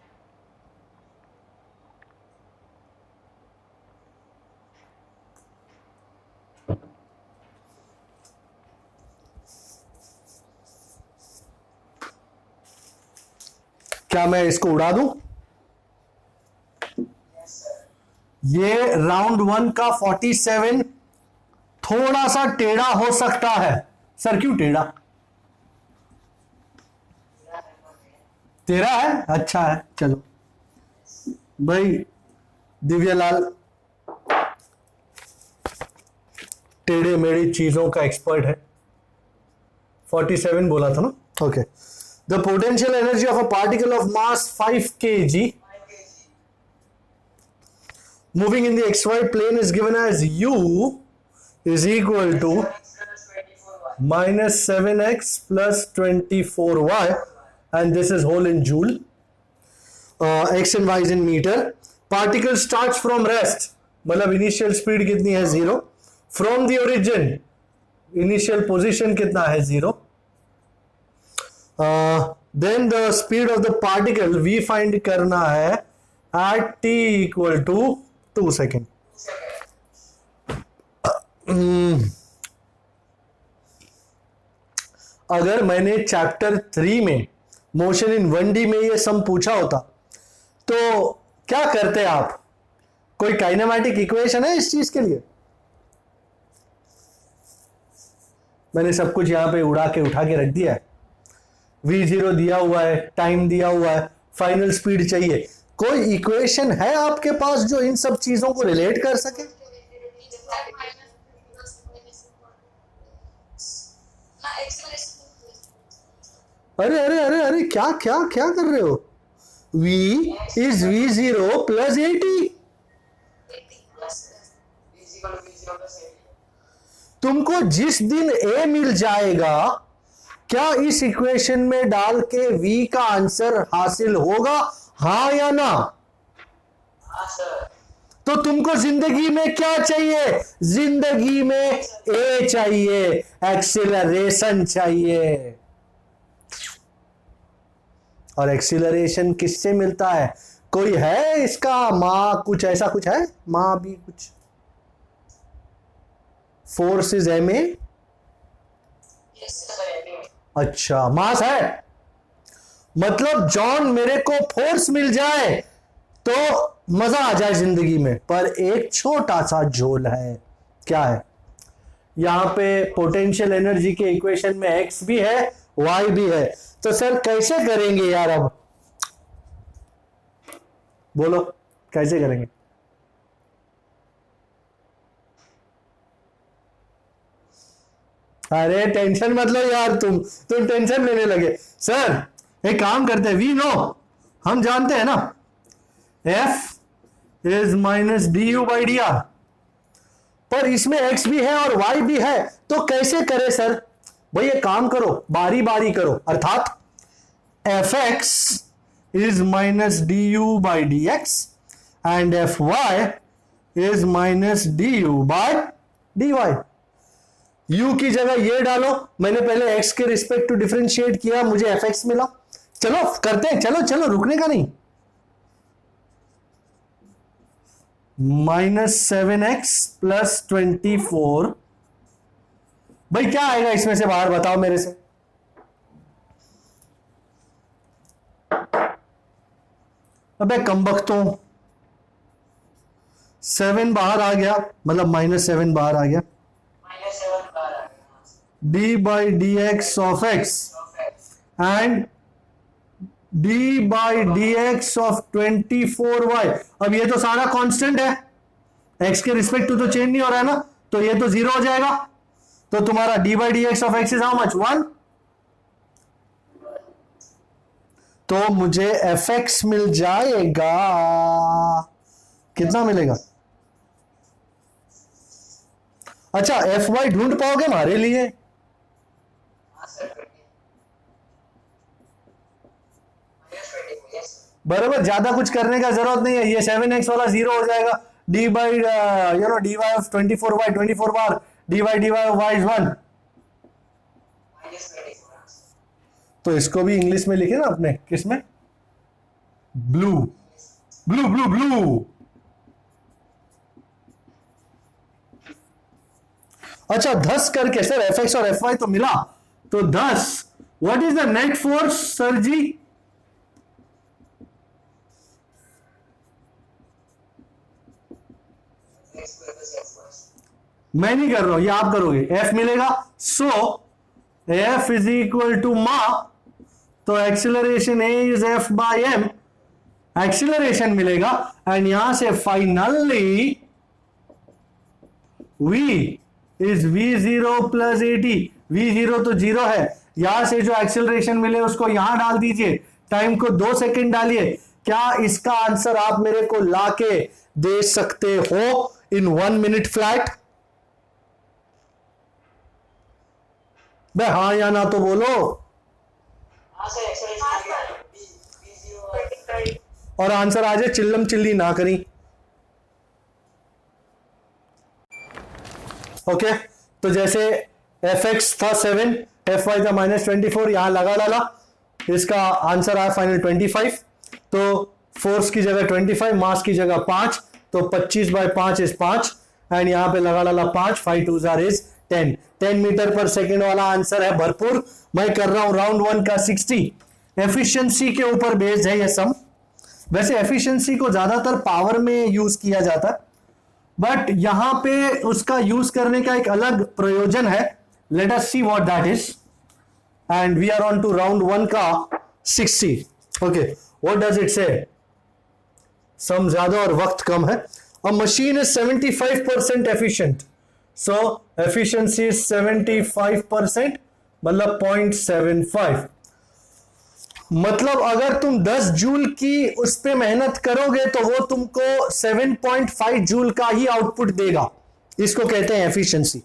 Speaker 1: क्या मैं इसको उड़ा दूं?
Speaker 3: yes sir
Speaker 1: ये राउंड 1 का 47 थोड़ा सा टेढ़ा हो सकता है। सर क्यों टेढ़ा?
Speaker 3: पूरा नंबर है
Speaker 1: तेरा है, अच्छा है, चलो भाई दिव्यलाल टेढ़े मेढ़ी चीजों का एक्सपर्ट है। 47 बोला था ना, okay. The potential energy of a particle of mass 5 kg
Speaker 3: 5 kg
Speaker 1: moving in the xy plane is given as u is equal to
Speaker 3: -24y
Speaker 1: minus 7x plus 24y and this is whole in joule, x and y is in meter। particle starts from rest, मतलब initial speed कितनी है, 0। from the origin initial position कितना है, 0। then the speed of the particle v find करना है at t equal to 2 second। अगर मैंने chapter 3 में मोशन इन 1D में ये सम पूछा होता तो क्या करते आप? कोई काइनेमैटिक इक्वेशन है इस चीज के लिए? मैंने सब कुछ यहां पे उठा के रख दिया है। v0 दिया हुआ है, टाइम दिया हुआ है, फाइनल स्पीड चाहिए। कोई इक्वेशन है आपके पास जो इन सब चीजों को रिलेट कर सके? अरे अरे अरे अरे क्या क्या क्या कर रहे हो? v is v0 plus 80। तुमको जिस दिन a मिल जाएगा, क्या इस इक्वेशन में डाल के v का आंसर हासिल होगा, हाँ या ना?
Speaker 3: हाँ सर।
Speaker 1: तो तुमको जिंदगी में क्या चाहिए? जिंदगी में a चाहिए, एक्सीलरेशन चाहिए। और एक्सीलरेशन किससे मिलता है? कोई है इसका मां, कुछ ऐसा कुछ है? मां भी कुछ? Force is ma। अच्छा, मास है। मतलब जॉन मेरे को फोर्स मिल जाए तो मजा आ जाए जिंदगी में, पर एक छोटा सा झोल है। क्या है? यहां पे पोटेंशियल एनर्जी के इक्वेशन में x भी है, y भी है। तो सर कैसे करेंगे यार? अब बोलो कैसे करेंगे? अरे टेंशन मत लो यार, तुम टेंशन लेने लगे। सर एक काम करते हैं, वी नो, हम जानते हैं ना, F is minus d u by d are, पर इसमें x भी है और y भी है, तो कैसे करें सर? भाई ये काम करो, बारी बारी करो, अर्थात fx is minus d u by d x and fy is minus d u by d y. u की जगह ये डालो, मैंने पहले x के रिस्पेक्ट टू डिफरेंशिएट किया, मुझे fx मिला। चलो करते हैं, चलो चलो, रुकने का नहीं। -7x प्लस 24, भाई क्या आएगा इसमें से बाहर, बताओ मेरे से। अबे कमबख्तों, 7 बाहर आ गया, मतलब -7 बाहर आ गया। d by dx of x and d by dx of 24y। अब ये तो सारा कांस्टेंट है, x के रिस्पेक्ट टू तो चेंज नहीं हो रहा है ना, तो ये तो 0 हो जाएगा। तो तुम्हारा d by dx of x is how much? 1। तो मुझे fx मिल जाएगा, कितना मिलेगा? अच्छा, fy ढूंढ पाओगे हमारे लिए? बराबर, ज्यादा कुछ करने का जरूरत नहीं है, ये 7x वाला 0 हो जाएगा। d by dy of 24y, 24 bar dy of y is 1। तो इसको भी इंग्लिश में लिखे ना अपने, किसमें? Blue blue blue blue. अच्छा, 10 करके सर fx और fy तो मिला, तो 10 what is the net force sir ji? मैं नहीं कर रहा हूं, ये आप करोगे। F मिलेगा, सो F इज इक्वल टू मा, तो acceleration A is F by M, acceleration मिलेगा। एंड यहां से finally V is V0 plus 80। V0 तो 0 है, यहां से जो एक्सीलरेशन मिले उसको यहां डाल दीजिए, टाइम को 2 सेकंड डालिए। क्या इसका आंसर आप मेरे को लाके दे सकते हो इन 1 मिनट फ्लैट? बे हाँ या ना तो बोलो। और आंसर आ जाए, चिल्लम चिल्ली ना करी। ओके, तो जैसे fx था 7, fy था -24, यहां लगा डाला, इसका आंसर आया फाइनल 25। तो फोर्स की जगह 25, मास की जगह 5, तो 25 बाय 5 इज 5, एंड यहां पे लगा डाला 5, 5 2 इज 10 मीटर पर सेकेंड वाला आंसर है भरपूर। मैं कर रहा हूं राउंड 1 का 60, एफिशिएंसी के ऊपर बेस्ड है ये सम। वैसे एफिशिएंसी को ज्यादातर पावर में यूज किया जाता है, बट यहां पे उसका यूज करने का एक अलग प्रयोजन है। Let us see what that is, and we are on to round 1 का 60। ओके, व्हाट डज इट से? सम ज्यादा और वक्त कम है। अ machine is 75% efficient, so efficiency is 75%, मतलब 0.75। मतलब अगर तुम 10 जूल की उस पे मेहनत करोगे तो वो तुमको 7.5 जूल का ही आउटपुट देगा। इसको कहते हैं एफिशिएंसी।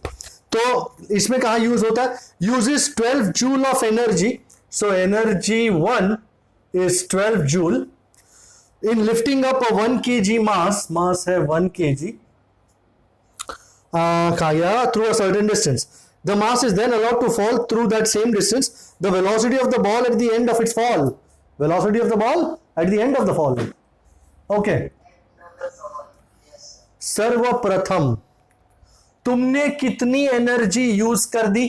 Speaker 1: तो इसमें कहां यूज होता है? Uses 12 joule of energy, so energy 1 is 12 joule in lifting up a 1 kg मास है 1 kg, कहा गया, through a certain distance. The mass is then allowed to fall through that same distance. The velocity of the ball at the end of its fall. Velocity of the ball at the end of the fall. Okay. सर्वप्रथम तुमने कितनी energy use कर दी?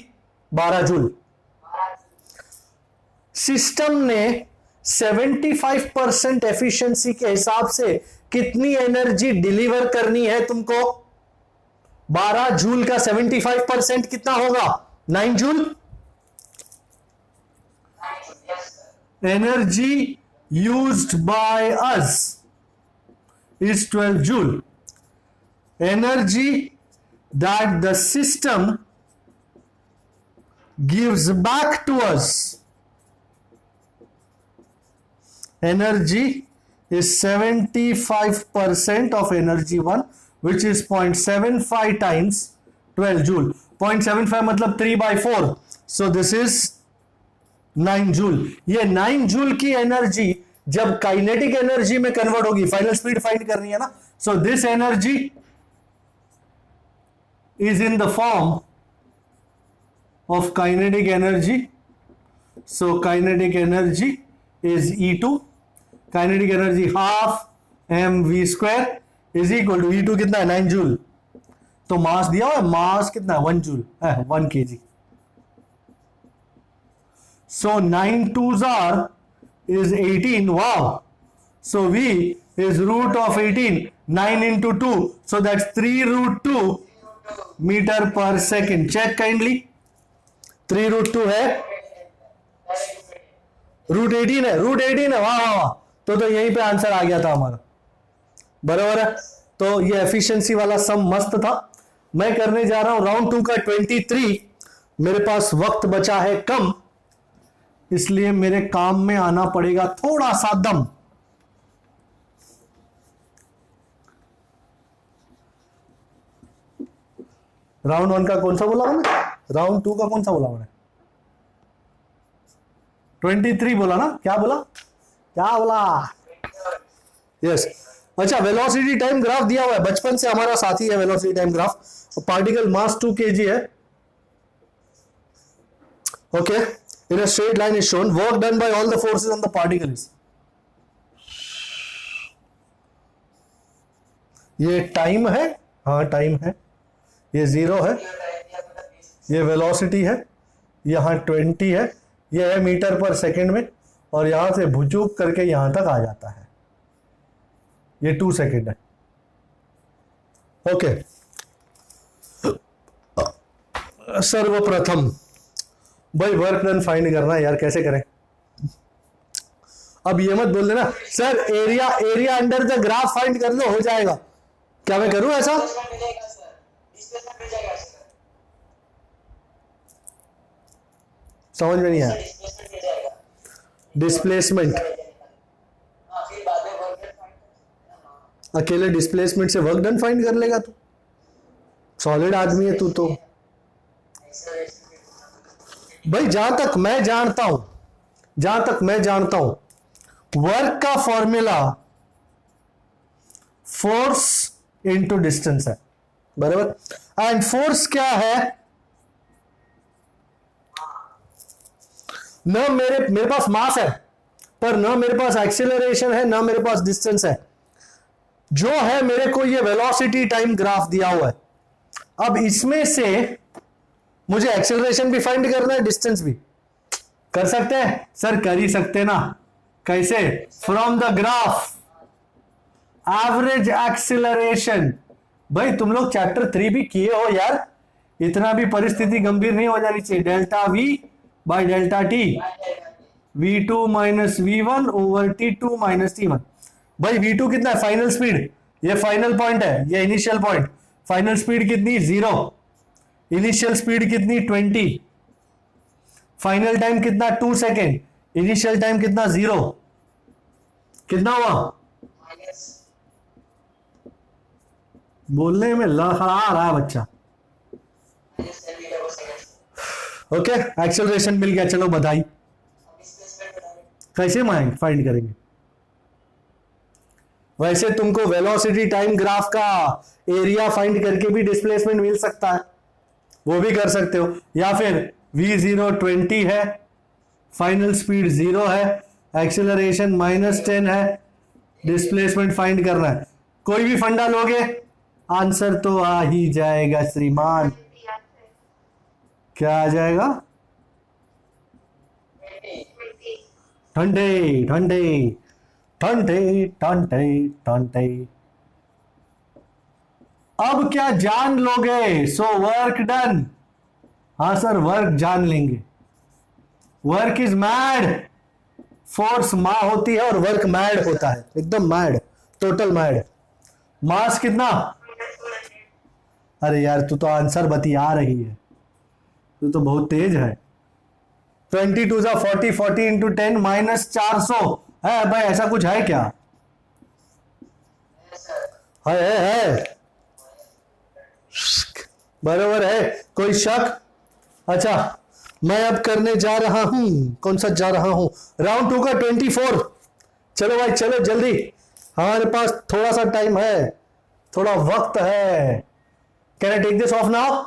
Speaker 1: 12 joule. System ने 75% efficiency के हिसाब से कितनी energy deliver करनी है तुमको? 12 जूल का 75% कितना होगा? 9 joule. Energy used by us is 12 joule. Energy that the system gives back to us, energy is 75% of energy 1, which is 0.75 times 12 joule. 0.75 मतलब 3/4, so this is 9 जूल। ये 9 जूल की energy जब काइनेटिक एनर्जी में convert होगी, final speed find करनी है ना, so this energy is in the form of kinetic energy. So kinetic energy is E2, kinetic energy half mv² is equal to E2 कितना है? 9 joule. तो मास दिया हुआ है, मास कितना है? 1 joule, 1 kg। So 9 2s is 18. Wow. So V is root of 18. 9 into 2. So that's 3√2 meter per second. Check kindly. 3√2 है, √18 है, √18 है। वाह वाह वाह। तो यहीं पे आंसर आ गया था हमारा, बराबर है। तो ये एफिशिएंसी वाला सम मस्त था। मैं करने जा रहा हूं राउंड 2 का 23। मेरे पास वक्त बचा है कम, इसलिए मेरे काम में आना पड़ेगा थोड़ा सा दम। राउंड 1 का कौन सा बोला मैंने? राउंड 2 का कौन सा बोला मैंने? 23 बोला ना? क्या बोला? क्या बोला? यस। अच्छा, वेलोसिटी टाइम ग्राफ दिया हुआ है, बचपन से हमारा साथी है वेलोसिटी टाइम ग्राफ। पार्टिकल मास 2 kg है। Okay, in a straight line is shown, work done by all the forces on the particle is, ये टाइम है, हाँ टाइम है, ये 0 है, ये वेलोसिटी है, यहां 20 है, ये है मीटर पर सेकंड में, और यहां से भुचूक करके यहां तक आ जाता है, ये 2 सेकंड है। ओके, सर्वप्रथम भाई वर्क डन फाइंड करना है यार, कैसे करें? अब ये मत बोल देना sir area under the graph find कर लो, हो जाएगा। क्या मैं करूं ऐसा? समझ में नहीं आया। डिस्प्लेसमेंट, अकेले डिस्प्लेसमेंट से वर्क डन फाइंड कर लेगा तू? सॉलिड आदमी है तू तो। भाई जहां तक मैं जानता हूं वर्क का फॉर्मूला फोर्स इनटू डिस्टेंस है, बराबर। एंड फोर्स क्या है? न मेरे पास मास है, पर न मेरे पास एक्सेलरेशन है, न मेरे पास डिस्टेंस है। जो है मेरे को ये वेलोसिटी टाइम ग्राफ दिया हुआ है। अब इसमें से मुझे एक्सेलरेशन भी फाइंड करना है, डिस्टेंस भी। कर सकते हैं सर? कर ही सकते ना। कैसे? From the graph average acceleration. भाई तुम लोग चैप्टर 3 भी किए हो यार, इतना भी परिस्थिति गंभीर नहीं हो जानी चाहिए। Delta we by delta T, v2 minus v1 over t2 minus t1। भाई v2 कितना है? फाइनल स्पीड, ये फाइनल पॉइंट है, ये इनिशियल पॉइंट। फाइनल स्पीड कितनी? 0। इनिशियल स्पीड कितनी? 20। फाइनल टाइम कितना? 2 सेकेंड। इनिशियल टाइम कितना? 0। कितना हुआ? बोलने में लहरा रहा है बच्चा। ओके, एक्सेलरेशन मिल गया, चलो बधाई। कैसे फाइंड करेंगे? वैसे तुमको वेलोसिटी टाइम ग्राफ का एरिया फाइंड करके भी डिस्प्लेसमेंट मिल सकता है, वो भी कर सकते हो। या फिर v0 20 है, फाइनल स्पीड 0 है, एक्सेलरेशन -10 है, डिस्प्लेसमेंट फाइंड करना है। कोई भी फंडा लोगे आंसर तो आ ही जाएगा श्रीमान। क्या आ जाएगा? ठंडे ठंडे ठंडे ठंडे ठंडे। अब क्या जान लोगे? सो वर्क डन। हाँ सर, वर्क जान लेंगे। Work is mad. फोर्स माँ होती है और वर्क मैड होता है, एकदम मैड, टोटल मैड। मास कितना? अरे यार तू तो आंसर बतिया रही है, तू तो बहुत तेज है। 22 जा 40, 40 इंटू 10 माइनस 400 है। भाई ऐसा कुछ है क्या? है बराबर है, कोई शक? अच्छा, मैं अब करने जा रहा हूं। कौन सा जा रहा हूं? राउंड 2 का 24। चलो भाई चलो जल्दी, हमारे पास थोड़ा सा टाइम है, थोड़ा वक्त है। Can I take this off now?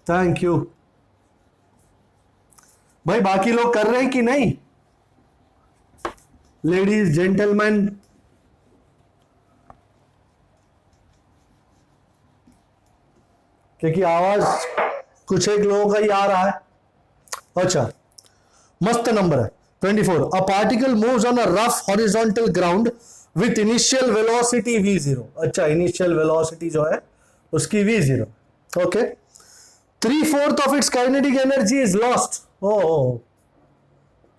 Speaker 1: Thank you. भाई बाकी लोग कर रहे हैं कि नहीं? लेडीज जेंटलमैन, क्योंकि आवाज कुछ एक लोगों का ही आ रहा है। अच्छा, मस्त नंबर है 24। A particle moves on a rough horizontal ground with initial velocity v0। अच्छा, इनिशियल वेलोसिटी जो है उसकी v0। Okay, 3/4 of its kinetic energy is lost. Oh,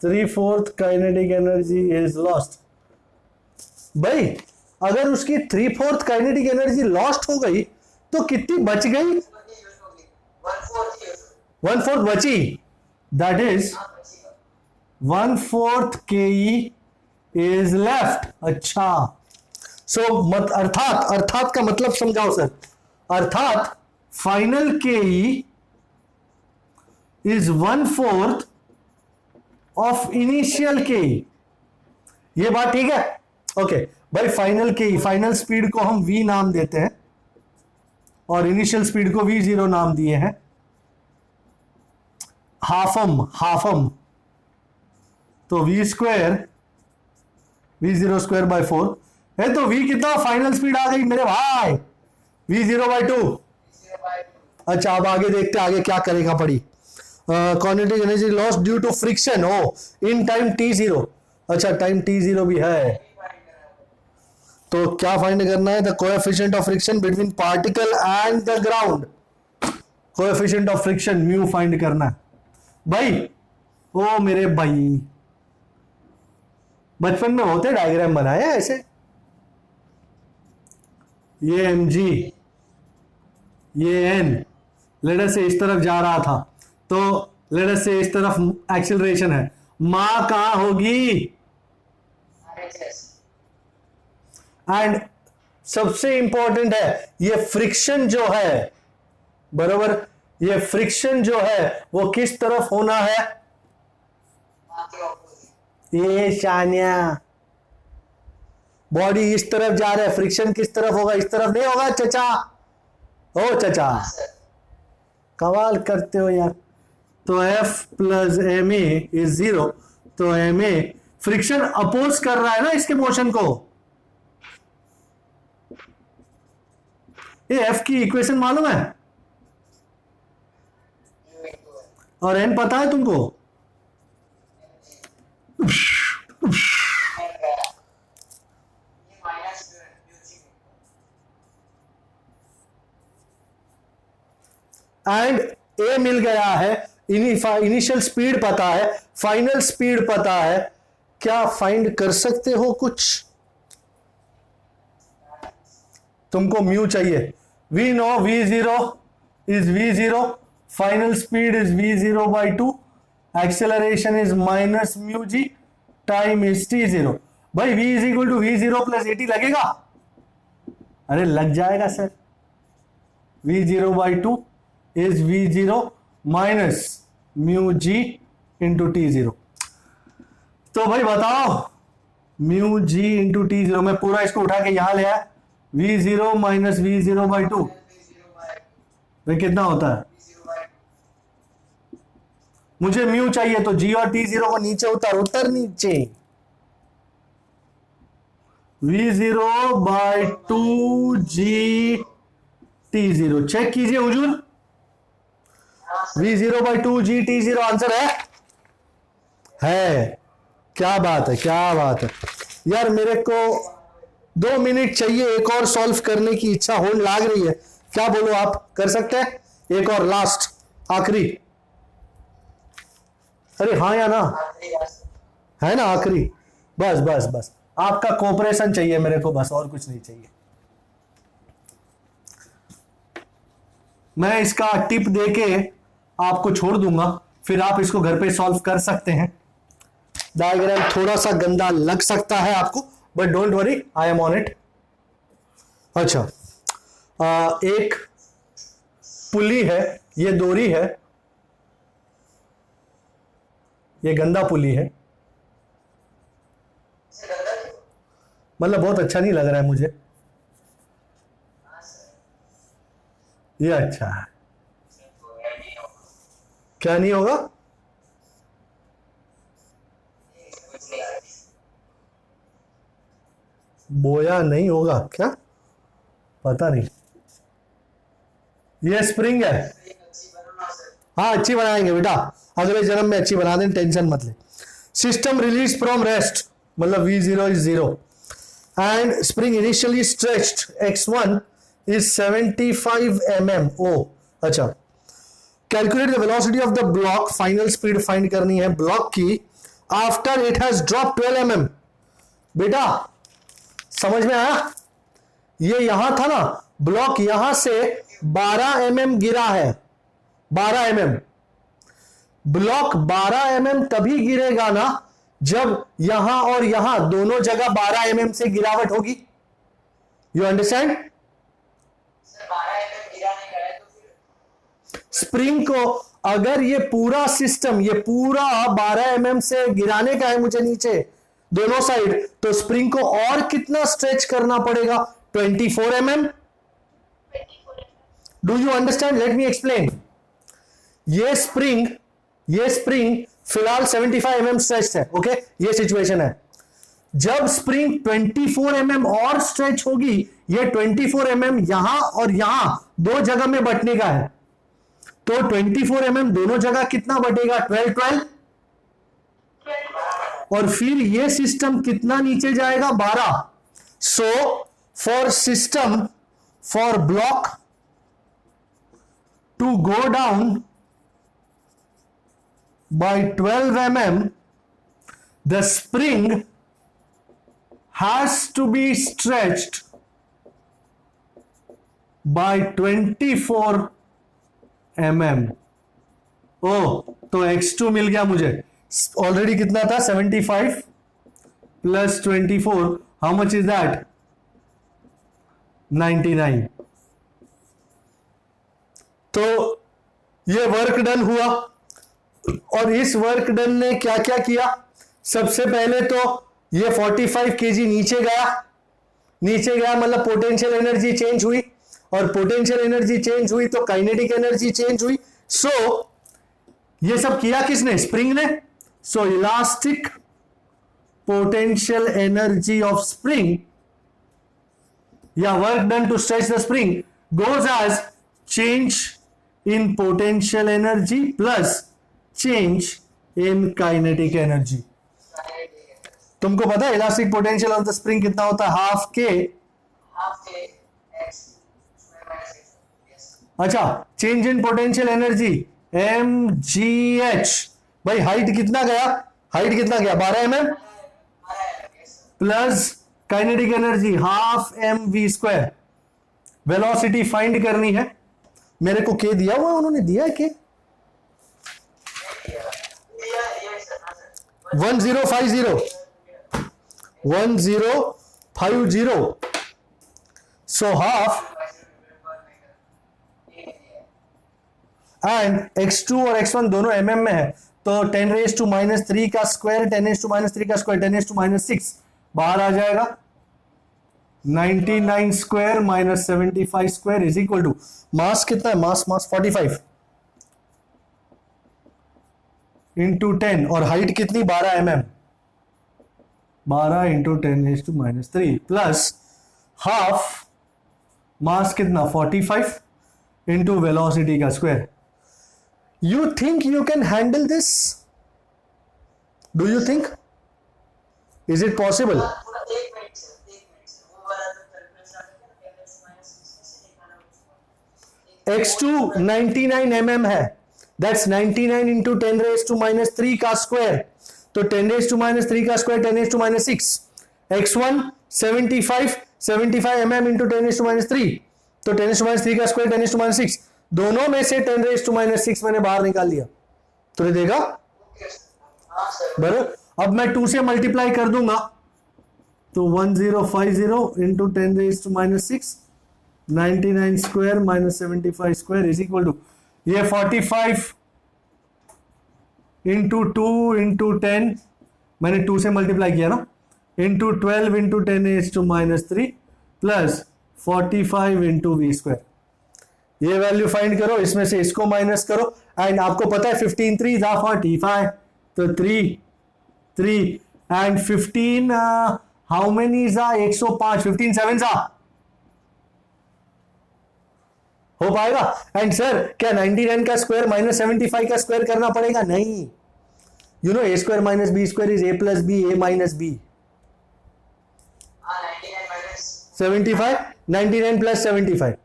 Speaker 1: 3/4 kinetic energy is lost. भाई अगर उसकी 3/4 काइनेटिक एनर्जी लॉस्ट हो गई तो कितनी बच गई? 1/4 बची। That is 1/4 ke is left. अच्छा, सो अर्थात का मतलब समझाओ सर। अर्थात final ke is 1/4 of initial ke। ये बात ठीक है? ओके भाई, फाइनल के फाइनल स्पीड को हम v नाम देते हैं और इनिशियल स्पीड को v0 नाम दिए हैं। हाफम तो v² v0 स्क्वायर बाय 4 है। तो v कितना? फाइनल स्पीड आ गई मेरे भाई, v0/2। अच्छा, अब आगे देखते हैं आगे क्या करेगा पड़ी। Kinetic energy loss due to friction in time t0। अच्छा, टाइम t0 भी है, तो क्या फाइंड करना है? The coefficient of friction between particle and the ground. Coefficient of friction mu find करना है भाई। ओ मेरे भाई, बचपन में होते डायग्राम बनाए ऐसे, ये mg, ये n, लेटर से इस तरफ जा रहा था, तो लेटर से इस तरफ एक्सीलरेशन है। मां कहां होगी? एंड सबसे इंपॉर्टेंट है ये फ्रिक्शन जो है, बराबर, ये फ्रिक्शन जो है वो किस तरफ होना है? ये शानिया, बॉडी इस तरफ जा रहा है, फ्रिक्शन किस तरफ होगा? इस तरफ नहीं होगा चचा। ओ चचा, कमाल करते हो यार। तो F प्लस ma इज 0। तो ma फ्रिक्शन अपोज कर रहा है ना इसके मोशन को। ये F की इक्वेशन मालूम है? और n पता है तुमको?
Speaker 3: ये माइनस म्यूजिक
Speaker 1: एंड ए मिल गया है, इनिशियल स्पीड पता है, फाइनल स्पीड पता है, क्या फाइंड कर सकते हो कुछ? तुमको म्यू चाहिए, we know v0 is v0, final speed is v0 by 2, acceleration is minus mu g, time is t0। भाई v is equal to v0 plus at लगेगा? अरे लग जाएगा sir, v0 by 2 is v0 minus mu g into t0। तो भाई बताओ, mu g into t0, मैं पूरा इसको उठा के यहां ले आया, v0 minus v0 by 2 भाई कितना होता है? मुझे म्यू चाहिए तो g और t0 को नीचे उतर नीचे, v0 by 2g t0 check कीजिए हुजूर, v0 by 2g t0 answer है। क्या बात है, क्या बात है यार, मेरे को 2 मिनट चाहिए, एक और सॉल्व करने की इच्छा होने लाग रही है। क्या बोलो, आप कर सकते हैं? एक और लास्ट आखिरी, अरे हाँ या ना, है ना आखिरी, बस बस बस आपका कोऑपरेशन चाहिए मेरे को, बस और कुछ नहीं चाहिए। मैं इसका टिप देके आपको छोड़ दूंगा, फिर आप इसको घर पे सॉल्व कर सकते हैं। डायग्राम थोड़ा सा गंदा लग सकता है आपको, but don't worry, I am on it. अच्छा, एक पुली है, ये डोरी है, ये गंदा पुली है, मतलब बहुत अच्छा नहीं लग रहा है मुझे, ये अच्छा है। क्या नहीं होगा? बोया नहीं होगा क्या? पता नहीं। ये स्प्रिंग है, हाँ अच्छी बनाएंगे बेटा, अगले जन्म में अच्छी बना दें, टेंशन मत ले। सिस्टम रिलीज फ्रॉम रेस्ट, मतलब v0 is 0 and spring initially stretched x1 is 75 mm। ओ अच्छा, calculate the velocity of the block, final speed find करनी है ब्लॉक की after it has drop 12 mm। बेटा समझ में आया? ये यहां था ना, ब्लॉक यहां से 12 mm गिरा है, 12 mm। ब्लॉक 12 mm तभी गिरेगा ना जब यहां और यहां दोनों जगह 12 mm से गिरावट होगी। You understand? स्प्रिंग को अगर ये पूरा सिस्टम, ये पूरा 12 mm से गिराने का है मुझे नीचे दोनों साइड, तो स्प्रिंग को और कितना स्ट्रेच करना पड़ेगा? 24 mm। Do you understand? Let me explain. ये स्प्रिंग फिलहाल 75 mm स्ट्रेच है, ओके, ये सिचुएशन है। जब स्प्रिंग 24 mm और स्ट्रेच होगी, ये 24 mm यहां और यहां दो जगह में बटने का है, तो 24 mm दोनों जगह कितना बटेगा? 12 और फिर ये सिस्टम कितना नीचे जाएगा? 12। So for system, for block to go down by 12 mm, the spring has to be stretched by 24 mm। ओ तो x2 मिल गया मुझे, ऑलरेडी कितना था? 75 plus 24, how much is that? 99। तो ये वर्क डन हुआ, और इस वर्क डन ने क्या क्या किया? सबसे पहले तो ये 45 kg नीचे गया, मतलब पोटेंशियल एनर्जी चेंज हुई, और पोटेंशियल एनर्जी चेंज हुई तो काइनेटिक एनर्जी चेंज हुई। सो ये सब किया किसने? स्प्रिंग ने। So elastic potential energy of spring या work done to stretch the spring goes as change in potential energy plus change in kinetic energy. तुमको पता है elastic potential of the spring कितना होता है? Half K.
Speaker 3: Half K x square minus x। Yes
Speaker 1: अच्छा, change in potential energy mgh। भाई height कितना गया? हाइट कितना गया? 12 mm plus kinetic energy half mv square. Velocity find करनी है। मेरे को के दिया हुआ, उन्होंने दिया है के 1050 सो हाफ एंड x2 और x1 दोनों mm में है, तो 10⁻³ का स्क्वायर 10⁻³ का स्क्वायर 10⁻⁶ बाहर आ जाएगा। 99 square minus 75 square is equal to mass कितना है? मास 45 इंटू 10 और हाइट कितनी? 12 mm। 12 into 10⁻³ plus half mass कितना? 45 इंटू वेलोसिटी का square. You think you can handle this? Do you think? Is it possible?
Speaker 3: पूरा एक मिनट से वो वाला जो कैलकुलेशन आता है x माइनस 6 से निकालना
Speaker 1: x2 99 mm है, दैट्स 99 इंटू 10⁻³ का स्क्वायर, तो 10⁻³ का स्क्वायर 10⁻⁶। x1 75 mm इंटू 10⁻³, तो 10⁻³ का स्क्वायर 10⁻⁶। दोनों में से 10⁻⁶ मैंने बाहर निकाल लिया, तो ये देखा बराबर। अब मैं 2 से मल्टीप्लाई कर दूंगा, तो 1050 into 10⁻⁶, 99 square minus 75 square is equal to ये 45 इंटू 2 इंटू 10, मैंने 2 से मल्टीप्लाई किया ना, into 12 into 10⁻³ plus 45 into v square. ये वैल्यू फाइंड करो, इसमें से इसको माइनस करो, एंड आपको पता है 15 3 जा 45, तो 3 एंड 15 हाउ मेनी जा 105, 15 7 जा हो पाएगा। एंड सर क्या 99 का स्क्वायर माइनस 75 का स्क्वायर करना पड़ेगा? नहीं, you know a square minus b square is a plus b, a minus b.
Speaker 3: 99 minus
Speaker 1: 75 99 plus 75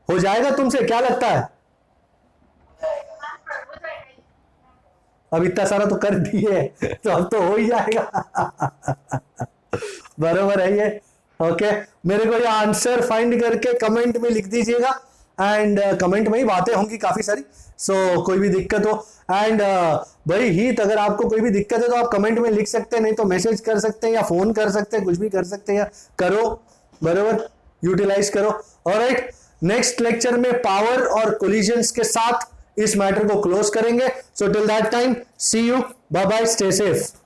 Speaker 1: हो जाएगा तुमसे? क्या लगता है? अब इतना सारा तो कर दिए, तो अब तो हो ही जाएगा। बराबर है ये। ओके, मेरे को ये आंसर फाइंड करके कमेंट में लिख दीजिएगा, एंड कमेंट में ही बातें होंगी काफी सारी, सो कोई भी दिक्कत हो, एंड भाई हित अगर आपको कोई भी दिक्कत है तो आप कमेंट में लिख सकते हैं, नहीं तो मैसेज कर सकते हैं या फोन कर सकते हैं, कुछ भी कर सकते हैं, या करो, बराबर, यूटिलाइज करो। ऑलराइट, नेक्स्ट लेक्चर में पावर और कोलिजन्स के साथ इस मैटर को क्लोज करेंगे। So till that time see you, bye bye, stay safe.